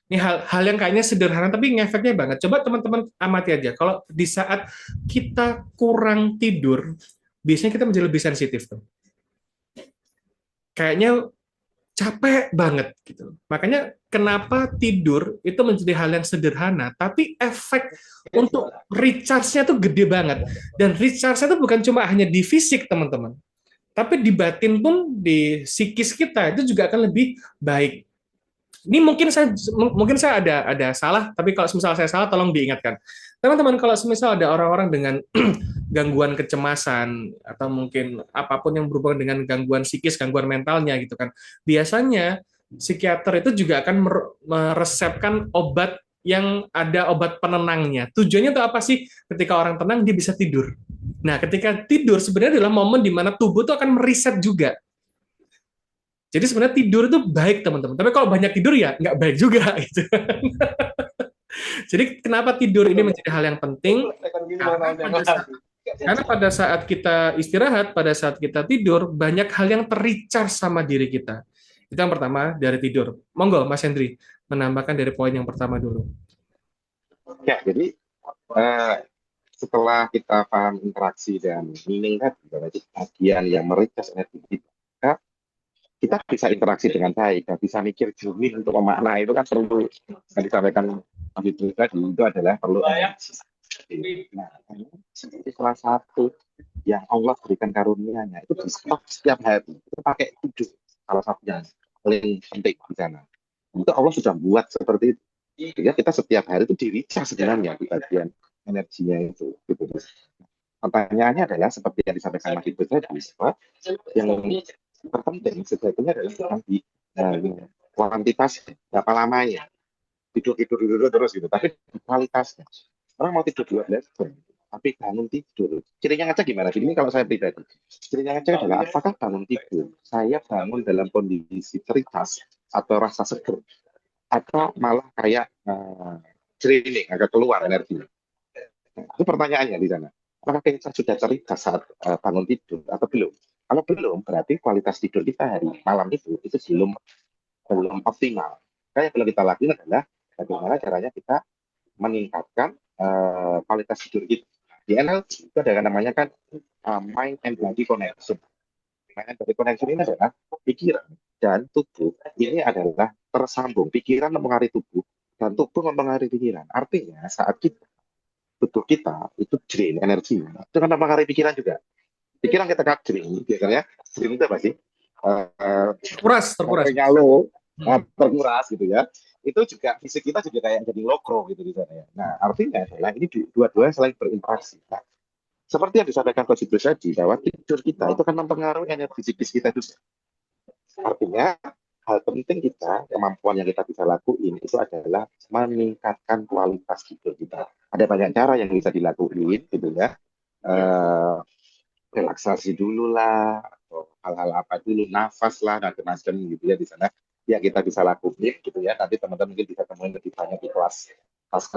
Ini hal yang kayaknya sederhana tapi ngefeknya banget. Coba teman-teman amati aja. Kalau di saat kita kurang tidur, biasanya kita menjadi lebih sensitif tuh. Kayaknya capek banget gitu. Makanya kenapa tidur itu menjadi hal yang sederhana, tapi efek untuk recharge-nya tuh gede banget. Dan recharge-nya tuh bukan cuma hanya di fisik, teman-teman. Tapi di batin pun, di psikis kita itu juga akan lebih baik. Ini mungkin saya ada salah, tapi kalau misal saya salah tolong diingatkan. Teman-teman, kalau misal ada orang-orang dengan gangguan kecemasan atau mungkin apapun yang berhubungan dengan gangguan psikis, gangguan mentalnya gitu kan. Biasanya psikiater itu juga akan meresepkan obat yang ada obat penenangnya. Tujuannya itu apa sih? Ketika orang tenang dia bisa tidur. Nah, ketika tidur sebenarnya adalah momen di mana tubuh itu akan mereset juga. Jadi sebenarnya tidur itu baik teman-teman. Tapi kalau banyak tidur ya nggak baik juga gitu. Jadi kenapa tidur ini menjadi hal yang penting? Karena pada saat kita istirahat, pada saat kita tidur, banyak hal yang ter-recharge sama diri kita. Itu yang pertama dari tidur. Monggo Mas Hendri menambahkan dari poin yang pertama dulu. Ya, jadi setelah kita paham interaksi dan meaning tadi, berarti bagian yang mericas energi kita bisa interaksi dengan baik, dan bisa mikir jernih untuk memaknai. Itu kan perlu, yang disampaikan Habib tadi itu adalah perlu energi. Nah, seperti salah satu yang Allah berikan karunia-Nya itu di setiap hari itu pakai tidur, salah satu yang paling penting di sana. Itu Allah sudah buat seperti itu. Ya, kita setiap hari itu di-recharge sebenarnya di bagian energinya itu. Gitu. Pertanyaannya adalah seperti yang disampaikan Mas Ibu tadi, yang terpenting sebetulnya adalah di kuantitas berapa lamanya tidur terus gitu, tapi kualitasnya. Orang mau tidur 12 jam, tapi bangun tidur. Cirinya ngecek gimana? Ini kalau saya pribadi, cirinya ngecek adalah apakah bangun tidur saya bangun dalam kondisi cerdas atau rasa seger, atau malah kayak training agak keluar energi. Nah, itu pertanyaannya di sana. Apakah kita sudah cerita saat bangun tidur atau belum? Kalau belum, berarti kualitas tidur kita hari malam itu belum optimal. Kayak yang perlu kita lakukan adalah bagaimana caranya kita meningkatkan kualitas tidur kita. Di NLP itu ada yang namanya kan mind and body connection. Mind and body connection ini adalah pikiran dan tubuh ini adalah tersambung. Pikiran mempengaruhi tubuh dan tubuh mempengaruhi pikiran. Artinya saat tubuh kita itu drain energi, itu kan mempengaruhi pikiran juga. Pikiran kita kan drain, biasanya drain itu apa sih? Terkuras. Terkuras gitu ya. Itu juga fisik kita juga kayak jadi lokro gitu di sana ya. Nah, artinya adalah ini dua-duanya saling berinteraksi. Nah, seperti yang disampaikan Coach Idrus tadi, bahwa tidur kita itu kan mempengaruhi energi psikis kita juga. Artinya, hal penting kita, kemampuan yang kita bisa lakuin itu adalah meningkatkan kualitas tidur kita. Ada banyak cara yang bisa dilakuin, gitu ya. Relaksasi dulu lah, atau hal-hal apa dulu, nafas lah, dan macam gitu ya di sana. Ya kita bisa lakuin, gitu ya. Nanti teman-teman mungkin bisa temuin lebih banyak di kelas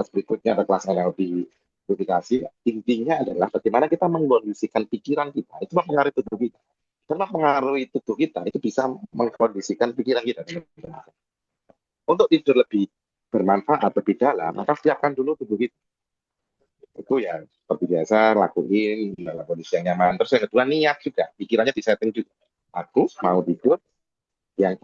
berikutnya atau kelas NLP aplikasi. Intinya adalah bagaimana kita mengkondisikan pikiran kita, itu mempengaruhi tubuh kita. Karena pengaruhi tubuh kita itu bisa mengkondisikan pikiran kita. Untuk tidur lebih bermanfaat, lebih dalam, maka siapkan dulu tubuh kita. Itu ya seperti biasa lakuin dalam kondisi yang nyaman. Terus yang kedua niat juga, pikirannya disetting juga. Aku mau tidur yang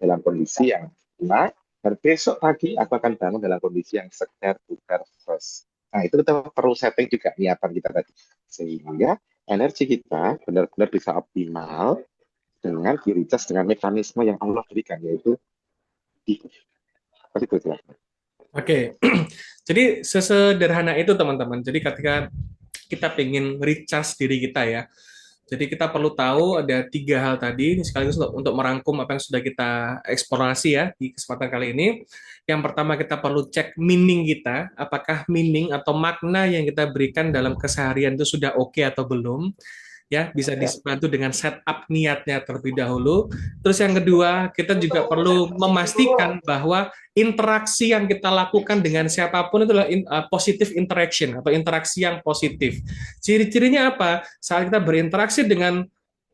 dalam kondisi yang tenang, dan besok pagi aku akan bangun dalam kondisi yang segar, bugar, fresh. Nah itu kita perlu setting juga niatan kita tadi, sehingga energi kita benar-benar bisa optimal dengan di-recharge dengan mekanisme yang Allah berikan, yaitu tidur. Seperti itu ya. Oke, jadi sesederhana itu teman-teman. Jadi ketika kita pengen recharge diri kita ya, Jadi kita perlu tahu ada 3 hal tadi, ini sekaligus untuk merangkum apa yang sudah kita eksplorasi ya di kesempatan kali ini. Yang pertama kita perlu cek meaning kita, apakah meaning atau makna yang kita berikan dalam keseharian itu sudah oke atau belum. Ya, bisa dibantu dengan setup niatnya terlebih dahulu. Terus yang kedua, kita juga perlu memastikan bahwa interaksi yang kita lakukan dengan siapapun itu adalah positive interaction atau interaksi yang positif. Ciri-cirinya apa? Saat kita berinteraksi dengan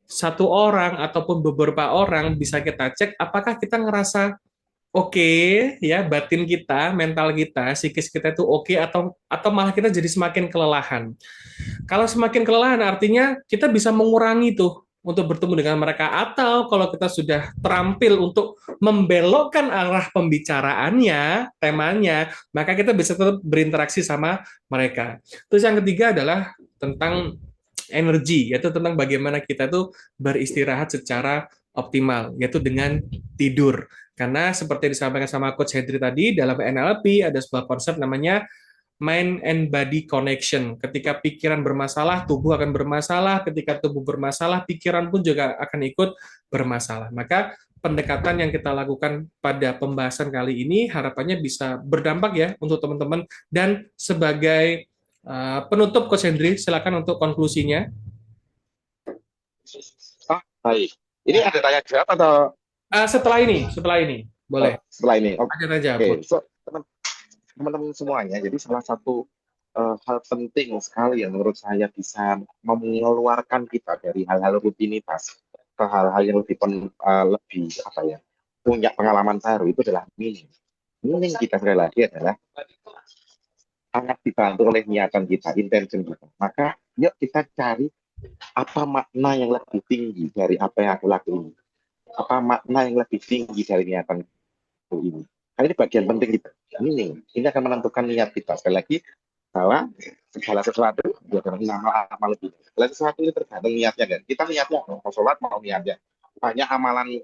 satu orang ataupun beberapa orang, bisa kita cek apakah kita ngerasa oke, ya, batin kita, mental kita, psikis kita itu oke atau malah kita jadi semakin kelelahan. Kalau semakin kelelahan artinya kita bisa mengurangi tuh untuk bertemu dengan mereka, atau kalau kita sudah terampil untuk membelokkan arah pembicaraannya, temanya, maka kita bisa tetap berinteraksi sama mereka. Terus yang ketiga adalah tentang energi, yaitu tentang bagaimana kita tuh beristirahat secara optimal, yaitu dengan tidur. Karena seperti disampaikan sama Coach Hendri tadi, dalam NLP ada sebuah konsep namanya mind and body connection. Ketika pikiran bermasalah, tubuh akan bermasalah. Ketika tubuh bermasalah, pikiran pun juga akan ikut bermasalah. Maka pendekatan yang kita lakukan pada pembahasan kali ini harapannya bisa berdampak ya untuk teman-teman. Dan sebagai penutup, Coach Hendri, silakan untuk konklusinya. Baik. Ini ada tanya jawab atau Setelah ini, boleh. setelah ini? Oke. Ada tanya jawab. Okay. So, teman-teman semuanya, jadi salah satu hal penting sekali yang menurut saya bisa mengeluarkan kita dari hal-hal rutinitas ke hal-hal yang lebih apa ya, punya pengalaman baru, itu adalah meaning. Meaning kita sekali lagi adalah sangat dibantu oleh niatan kita, intention kita. Maka yuk kita cari apa makna yang lebih tinggi dari apa yang aku lakuin. Apa makna yang lebih tinggi dari niatan ini. Nah, ini bagian penting kita. Ini akan menentukan niat kita. Sekali lagi, bahwa segala sesuatu dia amal lebih. Segala sesuatu ini tergantung niatnya kan. Kita niatnya mau sholat, mau niatnya. Banyak amalan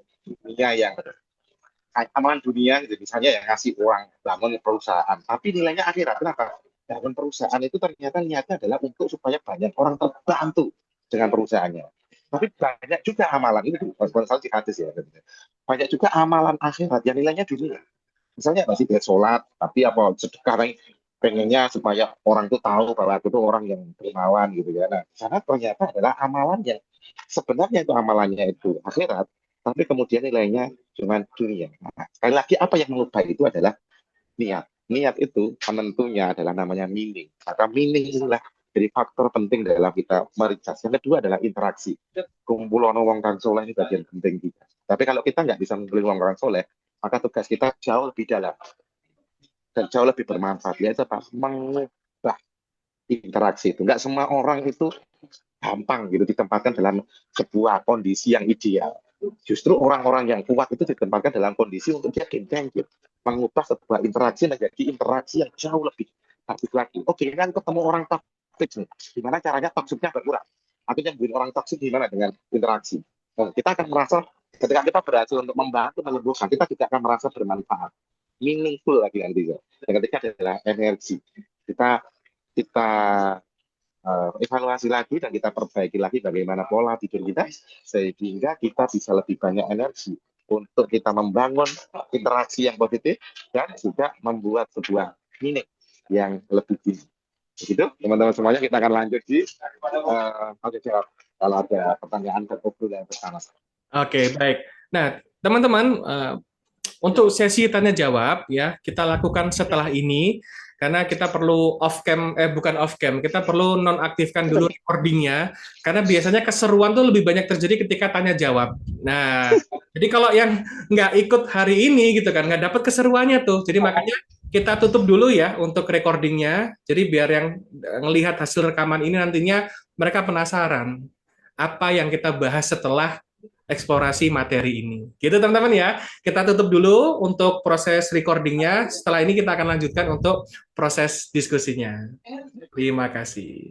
dunia gitu, misalnya yang ngasih uang bangun perusahaan, tapi nilainya akhirat. Kenapa? Bangun perusahaan itu ternyata niatnya adalah untuk supaya banyak orang terbantu dengan perusahaannya. Tapi banyak juga amalan ini, kalau di hadis ya, banyak juga amalan akhirat yang nilainya dunia. Misalnya masih dia sholat, tapi apa sedekah pengennya supaya orang itu tahu bahwa aku tuh orang yang dermawan gitu ya. Nah, karena ternyata adalah amalan yang sebenarnya itu amalannya itu akhirat, tapi kemudian nilainya cuma dunia. Nah, sekali lagi apa yang mengubah itu adalah niat. Niat itu penentunya adalah namanya meaning. Maka meaning inilah jadi faktor penting dalam kita mericas. Yang kedua adalah interaksi. Kumpulan wong kang soleh ini bagian penting kita. Tapi kalau kita nggak bisa mengumpulin wong kang soleh, maka tugas kita jauh lebih dalam dan jauh lebih bermanfaat. Yaitu apa? Mengubah interaksi itu. Nggak semua orang itu gampang gitu ditempatkan dalam sebuah kondisi yang ideal. Justru orang-orang yang kuat itu ditempatkan dalam kondisi untuk dia game changer, mengubah sebuah interaksi menjadi interaksi yang jauh lebih baik lagi. Oke, kan ketemu orang toksik nih, gimana caranya toksiknya berkurang? Artinya bikin orang toksik gimana dengan interaksi? Nah, kita akan merasa ketika kita berhasil untuk membantu menyembuhkan, kita juga akan merasa bermanfaat, meaningful lagi nanti. Yang ketiga adalah energi. Kita evaluasi lagi dan kita perbaiki lagi bagaimana pola tidur kita sehingga kita bisa lebih banyak energi untuk kita membangun interaksi yang positif dan juga membuat sebuah meaning yang lebih tinggi. Begitu teman-teman semuanya, kita akan lanjut di jawab kalau ada pertanyaan dan obrolan bersama. Oke, baik. Nah, teman-teman, untuk sesi tanya jawab ya kita lakukan setelah ini karena kita perlu bukan off cam, kita perlu nonaktifkan dulu recordingnya karena biasanya keseruan tuh lebih banyak terjadi ketika tanya jawab. Nah, jadi kalau yang nggak ikut hari ini gitu kan nggak dapat keseruannya tuh, jadi makanya kita tutup dulu ya untuk recordingnya. Jadi biar yang ngelihat hasil rekaman ini nantinya mereka penasaran apa yang kita bahas setelah eksplorasi materi ini. Gitu teman-teman ya. Kita tutup dulu untuk proses recordingnya. Setelah ini kita akan lanjutkan untuk proses diskusinya. Terima kasih.